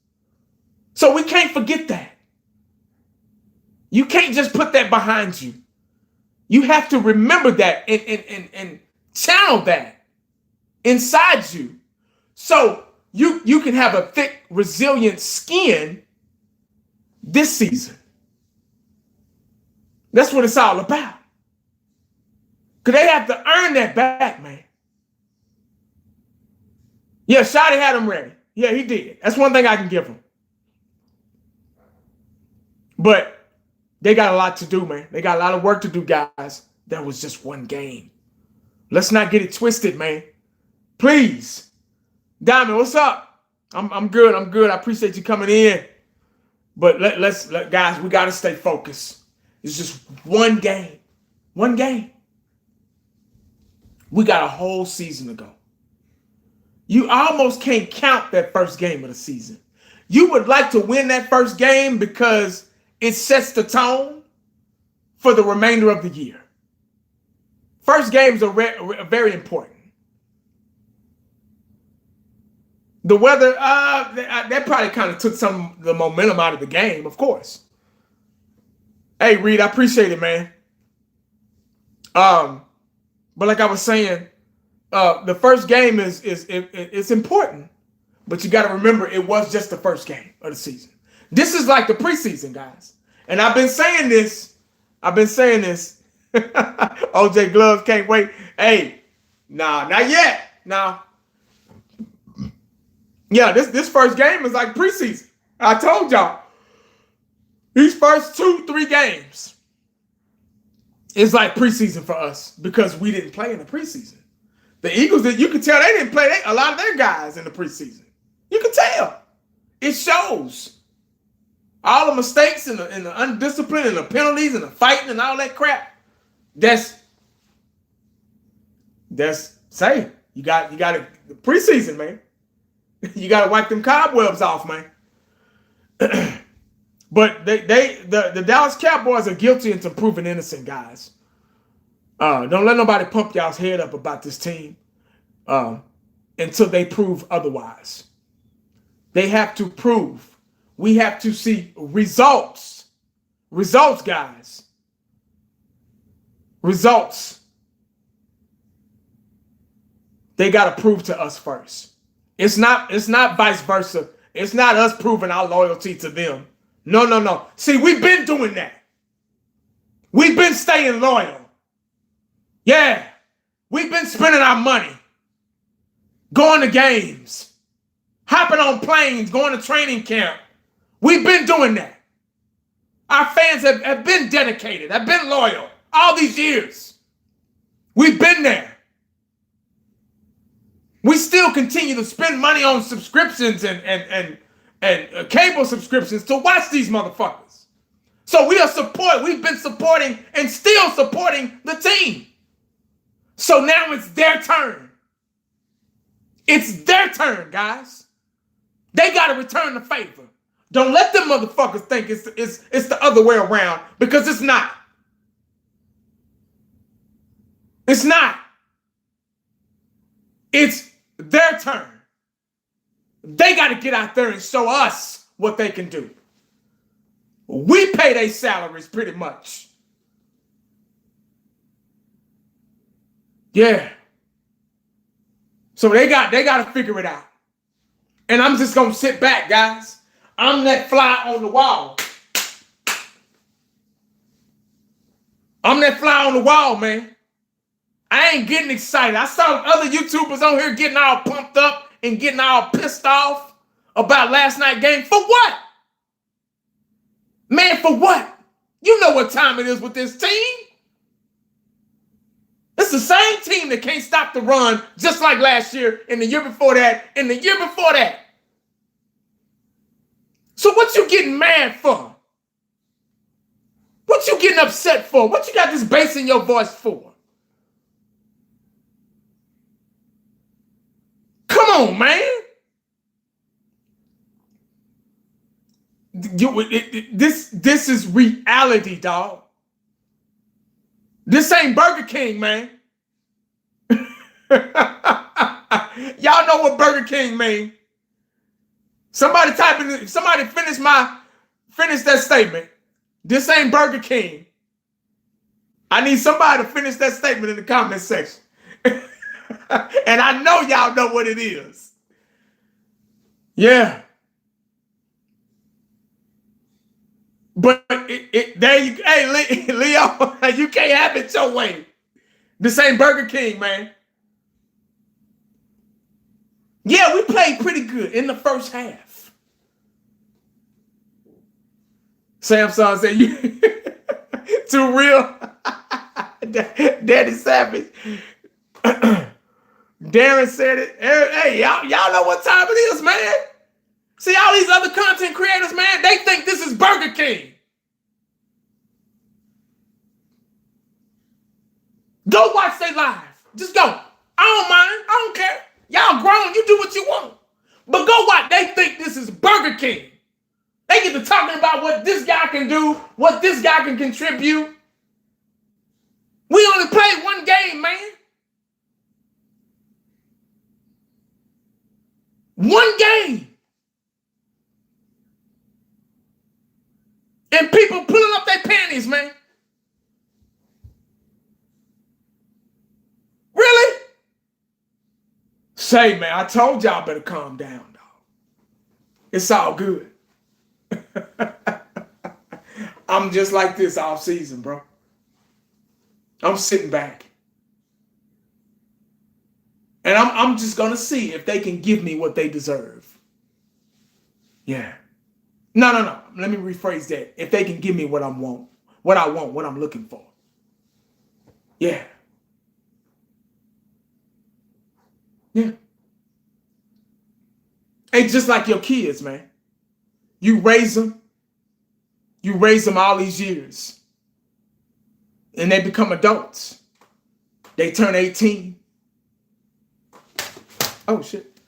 So we can't forget that. You can't just put that behind you. You have to remember that and channel that inside you so you can have a thick, resilient skin this season. That's what it's all about. Because they have to earn that back, man. Yeah, Shotty had him ready. Yeah, he did. That's one thing I can give him. But they got a lot to do, man. They got a lot of work to do, guys. That was just one game. Let's not get it twisted, man. Please. Diamond, what's up? I'm good. I'm good. I appreciate you coming in. But let's guys, we got to stay focused. It's just one game. One game. We got a whole season to go. You almost can't count that first game of the season. You would like to win that first game because it sets the tone for the remainder of the year. First games are very important. The weather, that probably kind of took some of the momentum out of the game, of course. Hey, Reed, I appreciate it, man. But like I was saying, the first game it's important, but you got to remember it was just the first game of the season. This is like the preseason, guys, and I've been saying this. OJ Gloves can't wait. Hey, nah, not yet. Nah. Yeah, this first game is like preseason. I told y'all. These first 2-3 games is like preseason for us because we didn't play in the preseason. The Eagles, you can tell they didn't play a lot of their guys in the preseason. You can tell. It shows. All the mistakes and the undiscipline and the penalties and the fighting and all that crap. That's say you got the preseason, man. You got to wipe them cobwebs off, man. But the Dallas Cowboys are guilty until proven innocent, guys. Don't let nobody pump y'all's head up about this team until they prove otherwise. They have to prove. We have to see results. Results, guys. Results. They got to prove to us first. It's not vice versa. It's not us proving our loyalty to them. No. See, we've been doing that. We've been staying loyal. Yeah. We've been spending our money. Going to games. Hopping on planes. Going to training camp. We've been doing that. Our fans have been dedicated. Have been loyal. All these years. We've been there. We still continue to spend money on subscriptions and cable subscriptions to watch these motherfuckers. So we've been supporting and still supporting the team. So now it's their turn. It's their turn, guys. They got to return the favor. Don't let them motherfuckers think it's the other way around, because it's not. It's not. It's their turn. They got to get out there and show us what they can do. We pay their salaries pretty much. Yeah. So they got to figure it out. And I'm just going to sit back, guys. I'm that fly on the wall. I'm that fly on the wall, man. I ain't getting excited. I saw other YouTubers on here getting all pumped up and getting all pissed off about last night's game. For what? Man, for what? You know what time it is with this team. It's the same team that can't stop the run, just like last year, and the year before that, and the year before that. So what you getting mad for? What you getting upset for? What you got this bass in your voice for? Come on, man. This is reality, dog. This ain't Burger King, man. Y'all know what Burger King mean. Somebody finish that statement. This ain't Burger King. I need somebody to finish that statement in the comment section. And I know y'all know what it is. Yeah. But there you, hey, Leo, you can't have it your way. This ain't Burger King, man. Yeah, we played pretty good in the first half. Samson said, "You too real." Daddy Savage. Darren said it. Hey, y'all know what time it is, man. See, all these other content creators, man, they think this is Burger King. Go watch they live. Just go. I don't mind. I don't care. Y'all grown. You do what you want. But go watch. They think this is Burger King. They get to talking about what this guy can do, what this guy can contribute. We only played one game, man. One game. And people pulling up their panties, man. Really? Say, man, I told y'all better calm down, dog. It's all good. I'm just like this all season, bro. I'm sitting back. And I'm just going to see if they can give me what they deserve. Yeah. No. Let me rephrase that. If they can give me what I want, what I'm looking for. Yeah. Yeah. Hey, just like your kids, man. You raise them. You raise them all these years. And they become adults. They turn 18. Oh, shit.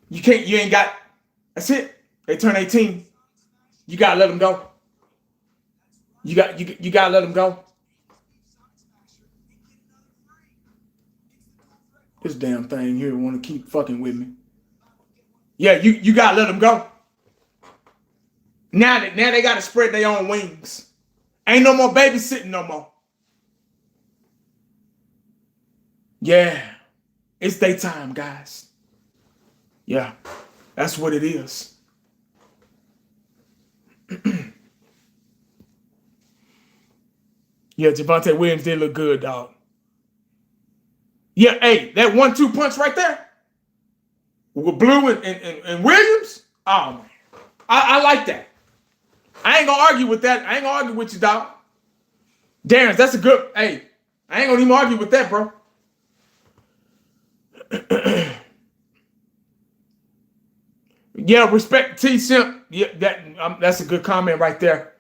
You ain't got, that's it. They turn 18. You got to let them go. You got to let them go. This damn thing here want to keep fucking with me. Yeah, you got to let them go. Now they got to spread their own wings. Ain't no more babysitting no more. Yeah. It's daytime, guys. Yeah. That's what it is. Yeah, Javonte Williams did look good, dog. Yeah, hey, that 1-2 punch right there with Blue and Williams. Oh, man. I like that. I ain't going to argue with that. I ain't going to argue with you, dog. Darren, that's a good, hey, I ain't going to even argue with that, bro. Yeah, respect T Simp. Yeah, that's a good comment right there.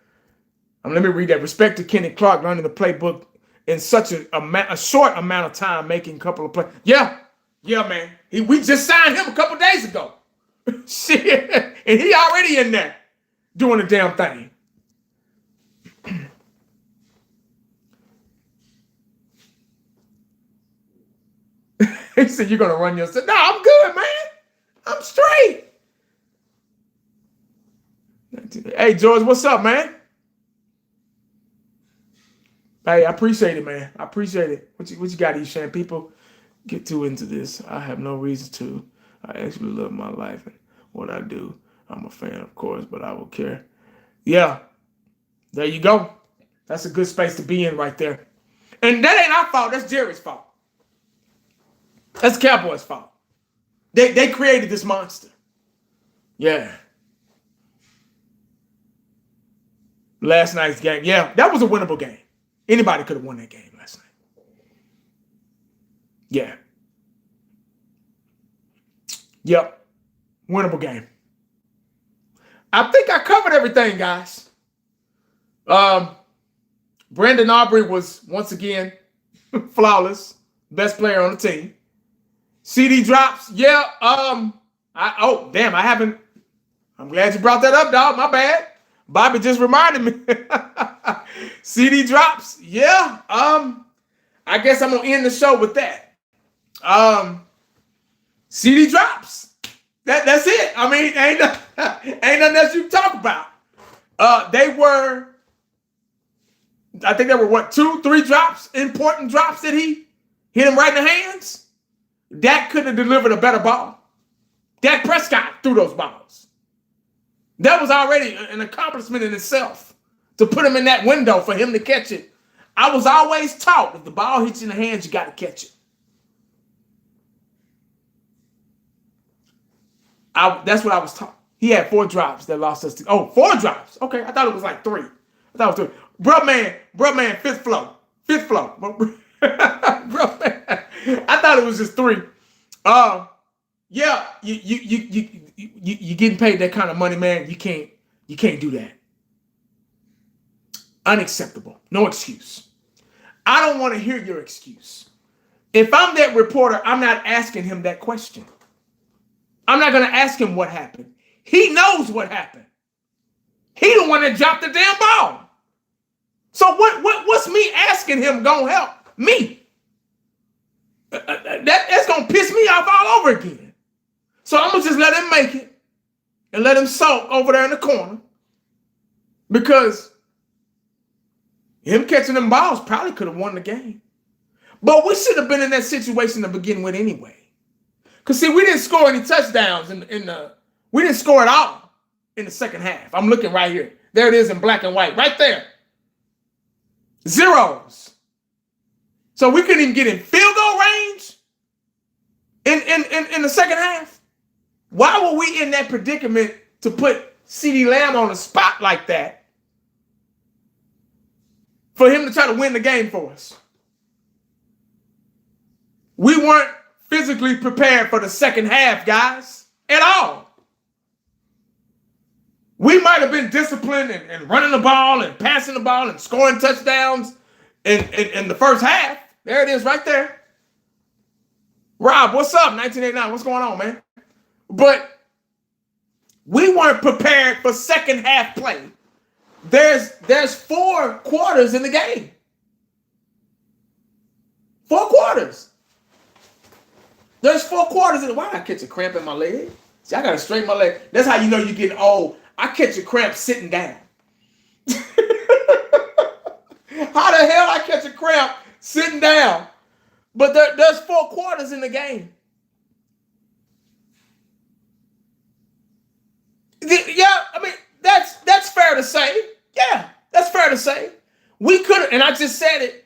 Let me read that. Respect to Kenny Clark learning the playbook in such a short amount of time, making a couple of plays. Yeah, man. We just signed him a couple days ago. Shit, and he already in there doing the damn thing. He said, "You're gonna run yourself." No, I'm good, man. I'm straight. Hey, George, what's up, man? Hey, I appreciate it, man. I appreciate it. What you got, Eshan? People get too into this. I have no reason to. I actually love my life and what I do. I'm a fan, of course, but I will care. Yeah, there you go. That's a good space to be in right there. And that ain't our fault. That's Jerry's fault. That's the Cowboys' fault. They created this monster. Yeah. Last night's game. Yeah, that was a winnable game. Anybody could have won that game last night. Yeah. Yep. Winnable game. I think I covered everything, guys. Brandon Aubrey was, once again, flawless. Best player on the team. CD drops. Yeah. I haven't. I'm glad you brought that up, dog. My bad. Bobby just reminded me. CD drops. Yeah. I guess I'm gonna end the show with that. CD drops. That's it. I mean, ain't nothing else you can talk about. I think there were 2-3 drops, important drops that he hit him right in the hands. Dak could have delivered a better ball. Dak Prescott threw those balls. That was already an accomplishment in itself to put him in that window for him to catch it. I was always taught if the ball hits you in the hands, you got to catch it. That's what I was taught. He had 4 drops that lost us. 4 drops. Okay, I thought it was like 3. I thought it was 3. Bruh man, fifth floor. Bruh man, I thought it was just 3. Yeah, you getting paid that kind of money, man. You can't do that. Unacceptable. No excuse. I don't want to hear your excuse. If I'm that reporter, I'm not asking him that question. I'm not going to ask him what happened. He knows what happened. He the one that dropped the damn ball. So what's me asking him gonna help me? That's gonna piss me off all over again. So I'm gonna just let him make it and let him sulk over there in the corner, because him catching them balls probably could have won the game. But we should have been in that situation to begin with anyway. Because, see, we didn't score any touchdowns we didn't score at all in the second half. I'm looking right here. There it is in black and white, right there. Zeros. So we couldn't even get in field goal range in the second half. Why were we in that predicament to put CeeDee Lamb on the spot like that for him to try to win the game for us? We weren't physically prepared for the second half, guys, at all. We might have been disciplined and running the ball and passing the ball and scoring touchdowns in the first half. There it is right there. Rob, what's up? 1989, what's going on, man? But we weren't prepared for second half play. There's 4 quarters in the game. 4 quarters. There's 4 quarters in the. Why did I catch a cramp in my leg? See, I got to straighten my leg. That's how you know you're getting old. I catch a cramp sitting down. How the hell I catch a cramp sitting down? But there's 4 quarters in the game. Yeah, I mean, that's fair to say. Yeah, that's fair to say. We could have, and I just said it,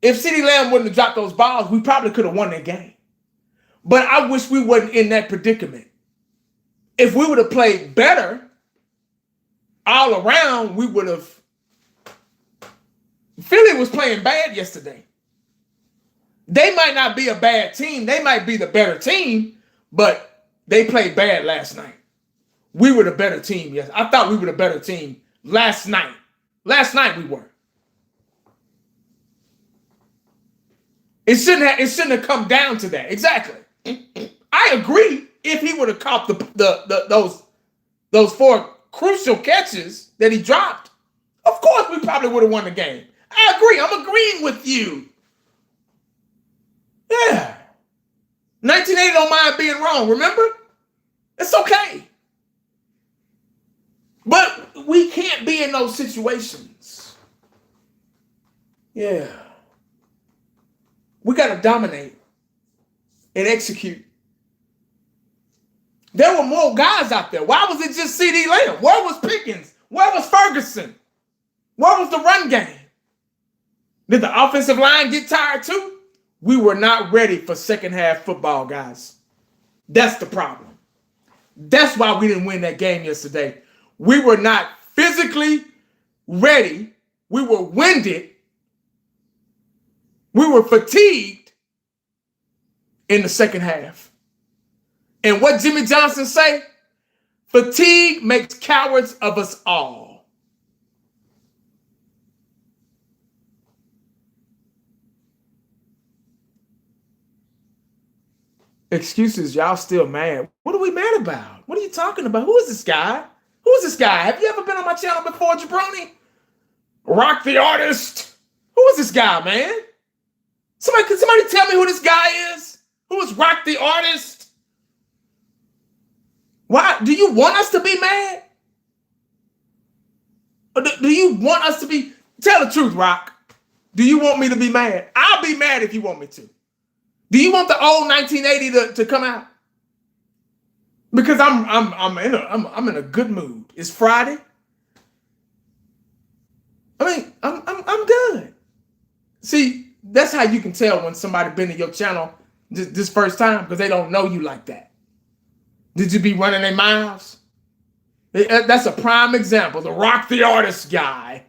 if CeeDee Lamb wouldn't have dropped those balls, we probably could have won that game. But I wish we wasn't in that predicament. If we would have played better all around, we would have. Philly was playing bad yesterday. They might not be a bad team. They might be the better team, but they played bad last night. We were the better team. Yes, I thought we were the better team last night. Last night we were. It shouldn't have come down to that. Exactly. I agree. If he would have caught those 4 crucial catches that he dropped, of course we probably would have won the game. I agree. I'm agreeing with you. Yeah. 1980 don't mind being wrong, remember? It's okay. But we can't be in those situations. Yeah. We got to dominate and execute. There were more guys out there. Why was it just CeeDee Lamb? Where was Pickens? Where was Ferguson? Where was the run game? Did the offensive line get tired too? We were not ready for second half football, guys. That's the problem. That's why we didn't win that game yesterday. We were not physically ready. We were winded. We were fatigued in the second half. And what Jimmy Johnson say? Fatigue makes cowards of us all. Excuses, y'all still mad. What are we mad about? What are you talking about? Who is this guy? Who is this guy? Have you ever been on my channel before, Jabroni? Rock the artist. Who is this guy, man? Can somebody tell me who this guy is? Who is Rock the artist? Why? Do you want us to be mad? Or do you want us to be? Tell the truth, Rock. Do you want me to be mad? I'll be mad if you want me to. Do you want the old 1980 to come out? Because I'm in a good mood. It's Friday. I mean, I'm good. See, that's how you can tell when somebody been to your channel this first time, because they don't know you like that. Did you be running their mouths? That's a prime example. The Rock the Artist guy.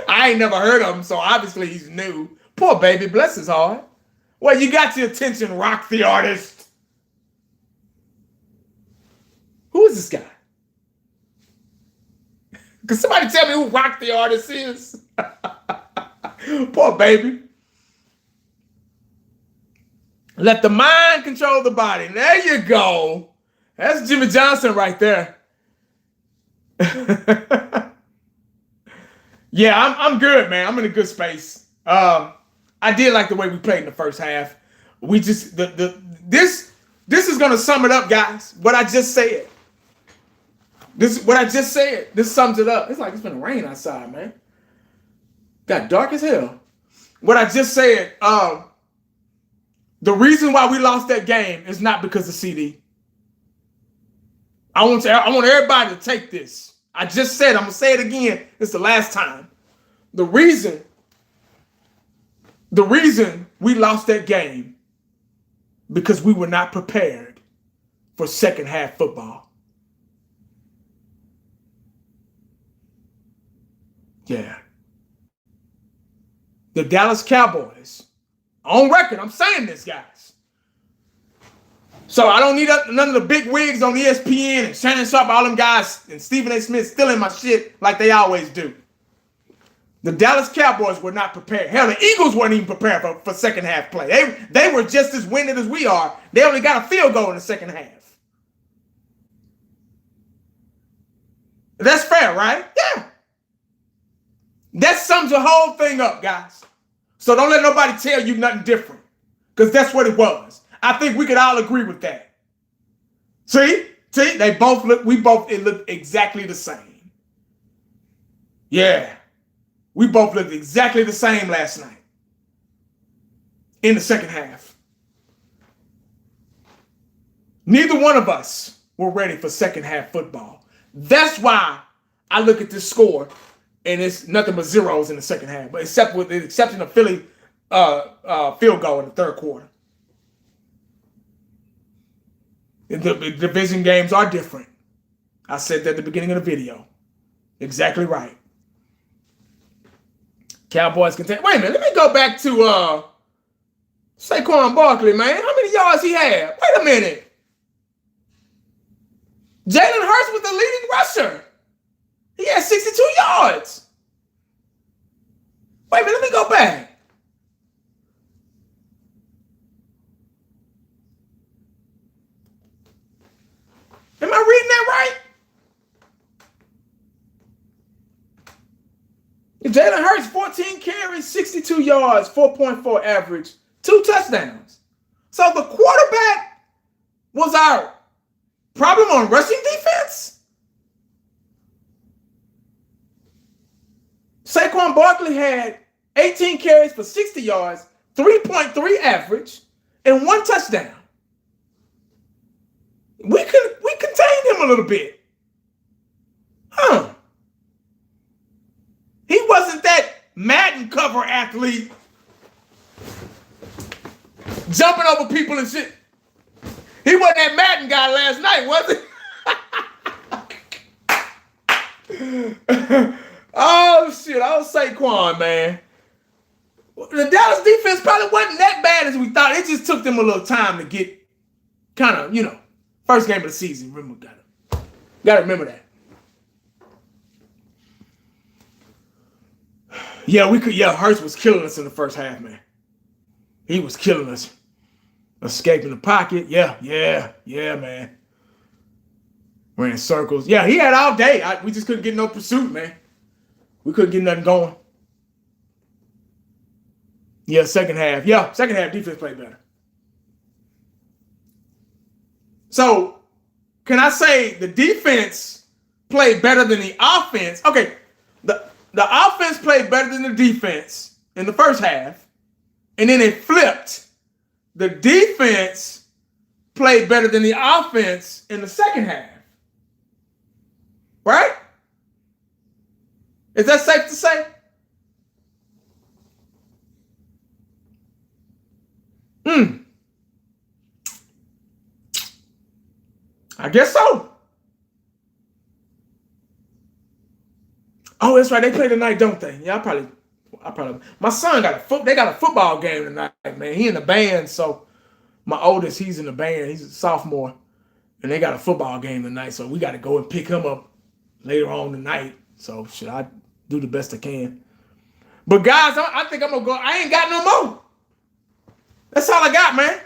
I ain't never heard of him, so obviously he's new. Poor baby, bless his heart. Well, you got your attention, Rock the Artist. Who is this guy? Can somebody tell me who Rock the Artist is? Poor baby. Let the mind control the body. There you go. That's Jimmy Johnson right there. Yeah, I'm good, man. I'm in a good space. I did like the way we played in the first half. We just this is gonna sum it up, guys. What I just said. This sums it up. It's like it's been rain outside, man. Got dark as hell. What I just said, the reason why we lost that game is not because of CD. I want everybody to take this. I just said, I'm going to say it again. It's the last time. The reason we lost that game because we were not prepared for second half football. Yeah. The Dallas Cowboys, on record, I'm saying this, guys. So I don't need none of the big wigs on ESPN and Shannon Sharp, all them guys, and Stephen A. Smith stealing my shit like they always do. The Dallas Cowboys were not prepared. Hell, the Eagles weren't even prepared for second half play. They were just as winded as we are. They only got a field goal in the second half. That's fair, right? Yeah. That sums the whole thing up, guys. So don't let nobody tell you nothing different, because that's what it was. I think we could all agree with that. See, it looked exactly the same. Yeah, we both looked exactly the same last night in the second half. Neither one of us were ready for second half football. That's why I look at this score and it's nothing but zeros in the second half, but except with the exception of Philly field goal in the third quarter. The division games are different. I said that at the beginning of the video. Exactly right. Cowboys can take. Wait a minute, let me go back to Saquon Barkley, man. How many yards he had? Wait a minute. Jalen Hurts was the leading rusher. He had 62 yards. Wait a minute, let me go back. Am I reading that right? Jalen Hurts, 14 carries, 62 yards, 4.4 average, 2 touchdowns. So the quarterback was our problem on rushing defense? Saquon Barkley had 18 carries for 60 yards, 3.3 average, and 1 touchdown. We contained him a little bit. Huh. He wasn't that Madden cover athlete jumping over people and shit. He wasn't that Madden guy last night, was he? Oh, shit. I was Saquon, man. The Dallas defense probably wasn't that bad as we thought. It just took them a little time to get kind of, first game of the season. Remember, gotta remember that. Yeah, Hurts was killing us in the first half, man. He was killing us. Escaping the pocket. Yeah, man. Ran circles. Yeah, he had all day. We just couldn't get no pursuit, man. We couldn't get nothing going. Yeah, second half. Yeah, second half defense played better. So, can I say the defense played better than the offense? Okay, the offense played better than the defense in the first half, and then it flipped. The defense played better than the offense in the second half. Right? Is that safe to say? guess so. Oh, that's right. They play tonight, don't they? Yeah, I probably. My son they got a football game tonight, man. He in the band, so my oldest, he's in the band. He's a sophomore, and they got a football game tonight, so we got to go and pick him up later on tonight. So should I do the best I can? But guys, I think I'm gonna go. I ain't got no more. That's all I got, man.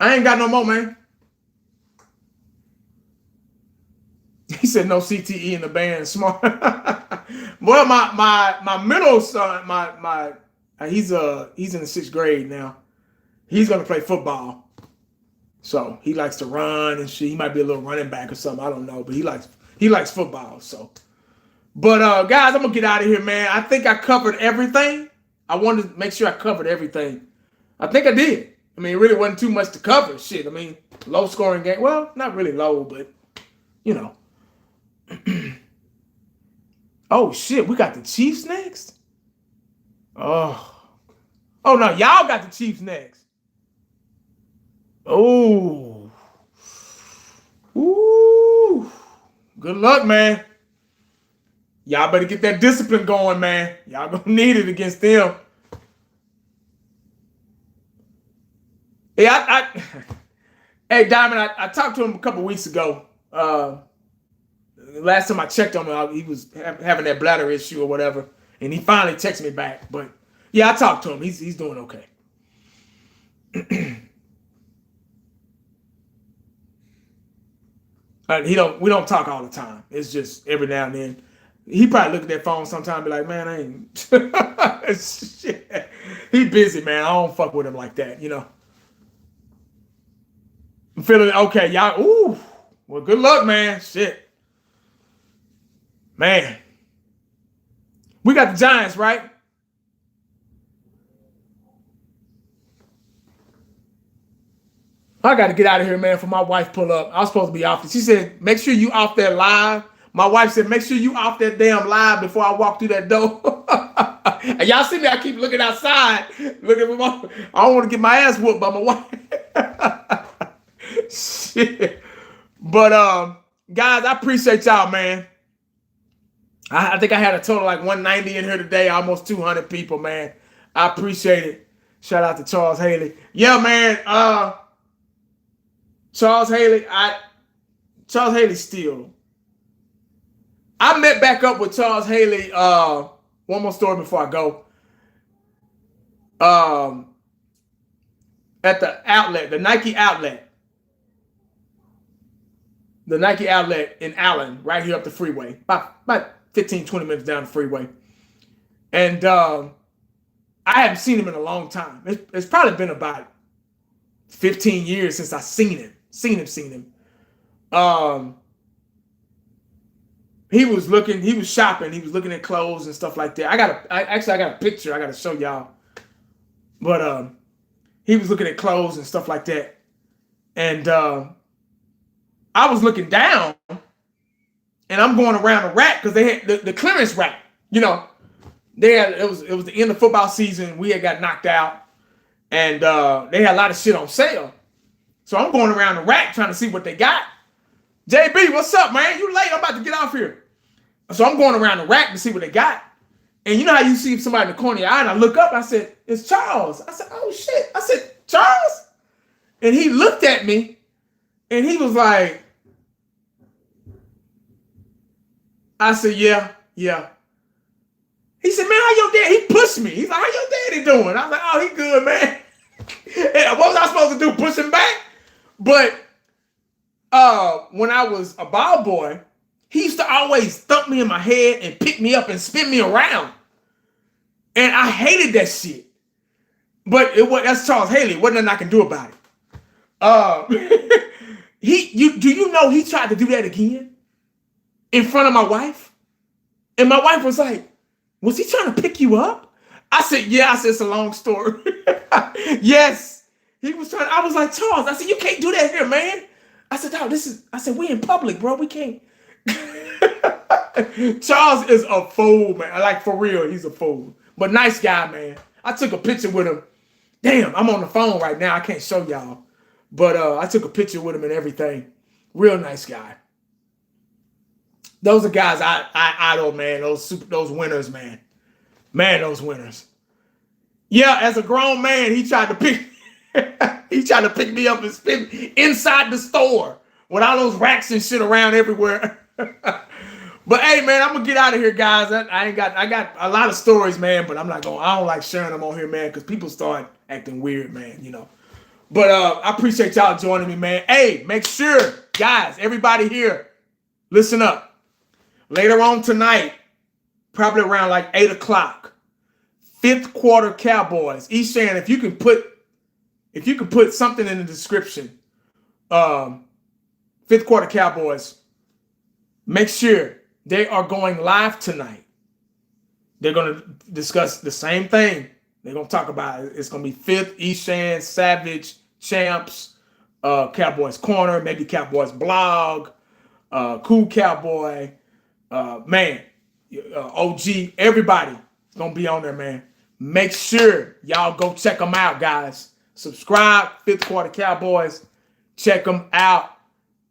I ain't got no more, man. He said no CTE in the band. Smart. Well, my middle son, he's in the 6th grade now. He's gonna play football. So he likes to run and shit. He might be a little running back or something. I don't know, but he likes football. So, but guys, I'm gonna get out of here, man. I think I covered everything. I wanted to make sure I covered everything. I think I did. I mean, it really wasn't too much to cover. Shit. I mean, low scoring game. Well, not really low, but you know. Oh shit, we got the Chiefs next. Oh no, y'all got the Chiefs next. Oh, ooh, good luck, man. Y'all better get that discipline going, man. Y'all gonna need it against them. Yeah, hey, Diamond, I talked to him a couple weeks ago. Last time I checked on him, he was having that bladder issue or whatever, and he finally texted me back. But yeah, I talked to him. He's doing okay. We don't talk all the time. It's just every now and then. He probably look at that phone sometime and be like, man, I ain't. Shit. He busy, man. I don't fuck with him like that, you know. I'm feeling okay, y'all. Ooh, well, good luck, man. Shit. Man, we got the Giants, right? I got to get out of here, man, for my wife pull up. I was supposed to be off. She said, make sure you off that live. My wife said, make sure you off that damn live before I walk through that door. And y'all see me, I keep looking outside. Looking for I don't want to get my ass whooped by my wife. Shit. But, guys, I appreciate y'all, man. I think I had a total like 190 in here today, almost 200 people, man. I appreciate it. Shout out to Charles Haley. Yeah, man. Charles Haley still. I met back up with Charles Haley. One more story before I go. At the outlet, the Nike outlet. The Nike outlet in Allen, right here up the freeway. About 15, 20 minutes down the freeway. And I haven't seen him in a long time. It's probably been about 15 years since I seen him. Seen him. He was shopping. He was looking at clothes and stuff like that. I got a picture I got to show y'all. But he was looking at clothes and stuff like that. And I was looking down. And I'm going around the rack because they had the clearance rack. You know, it was the end of football season. We had got knocked out, and they had a lot of shit on sale. So I'm going around the rack trying to see what they got. JB, what's up, man? You late? I'm about to get off here. So I'm going around the rack to see what they got. And you know how you see somebody in the corner of your eye, and I look up. I said, it's Charles. I said, oh shit. I said, Charles? And he looked at me, and he was like. I said, yeah. He said, man, how your dad? He pushed me. He's like, how your daddy doing? I was like, oh, he good, man. And what was I supposed to do? Push him back? But when I was a ball boy, he used to always thump me in my head and pick me up and spin me around. And I hated that shit. But that's Charles Haley. Wasn't nothing I can do about it. Do you know he tried to do that again? In front of my wife? And my wife was like, was he trying to pick you up? I said, yeah. I said, it's a long story. Yes. He was trying. I was like, Charles, I said, you can't do that here, man. I said, no, we in public, bro. We can't. Charles is a fool, man. Like, for real, he's a fool. But nice guy, man. I took a picture with him. Damn, I'm on the phone right now. I can't show y'all. But I took a picture with him and everything. Real nice guy. Those are guys I idol, man. Those winners, man. Man, those winners. Yeah, as a grown man, he tried to pick me up and spin inside the store with all those racks and shit around everywhere. But hey, man, I'm gonna get out of here, guys. I got a lot of stories, man, but I don't like sharing them on here, man, because people start acting weird, man, you know. But I appreciate y'all joining me, man. Hey, make sure, guys, everybody here, listen up. Later on tonight, probably around like 8 o'clock, 5th quarter Cowboys. Eshan, if you can put something in the description, 5th quarter Cowboys, make sure they are going live tonight. They're going to discuss the same thing. They're going to talk about it. It's going to be 5th, Eshan, Savage, Champs, Cowboys Corner, maybe Cowboys Blog, Cool Cowboy, man, OG, everybody is going to be on there, man. Make sure y'all go check them out, guys. Subscribe, 5th quarter Cowboys. Check them out.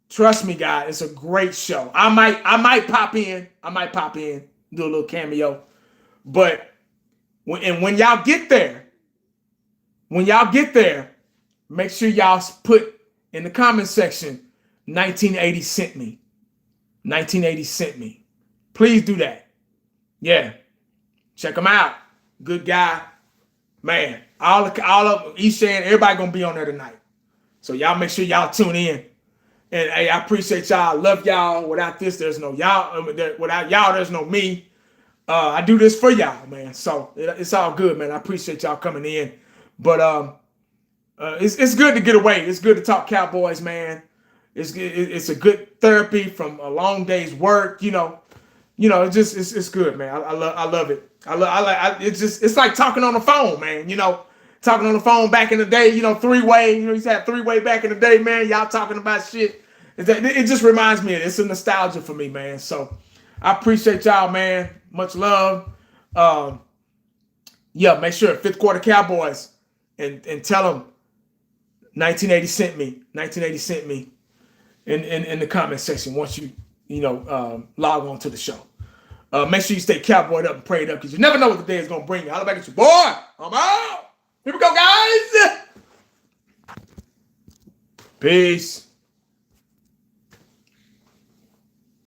Trust me, guys, it's a great show. I might pop in, do a little cameo. But when y'all get there, make sure y'all put in the comment section, 1980 sent me. 1980 sent me. Please do that. Yeah. Check him out. Good guy. Man, all of Eshan, everybody gonna be on there tonight. So y'all make sure y'all tune in. And hey, I appreciate y'all. Love y'all. Without this, there's no y'all. Without y'all, there's no me. I do this for y'all, man. So it's all good, man. I appreciate y'all coming in. But it's good to get away. It's good to talk Cowboys, man. It's a good therapy from a long day's work. You know, it's good, man. I love it. It's like talking on the phone, man. You know, talking on the phone back in the day. You know, 3-way. You know, you used to have 3-way back in the day, man. Y'all talking about shit. It just reminds me of it. It's a nostalgia for me, man. So I appreciate y'all, man. Much love. Yeah, make sure 5th quarter Cowboys and tell them 1980 sent me. 1980 sent me in the comment section once you log on to the show. Make sure you stay cowboyed up and prayed up because you never know what the day is going to bring you. Holla back at you, boy. I'm out. Here we go, guys. Peace.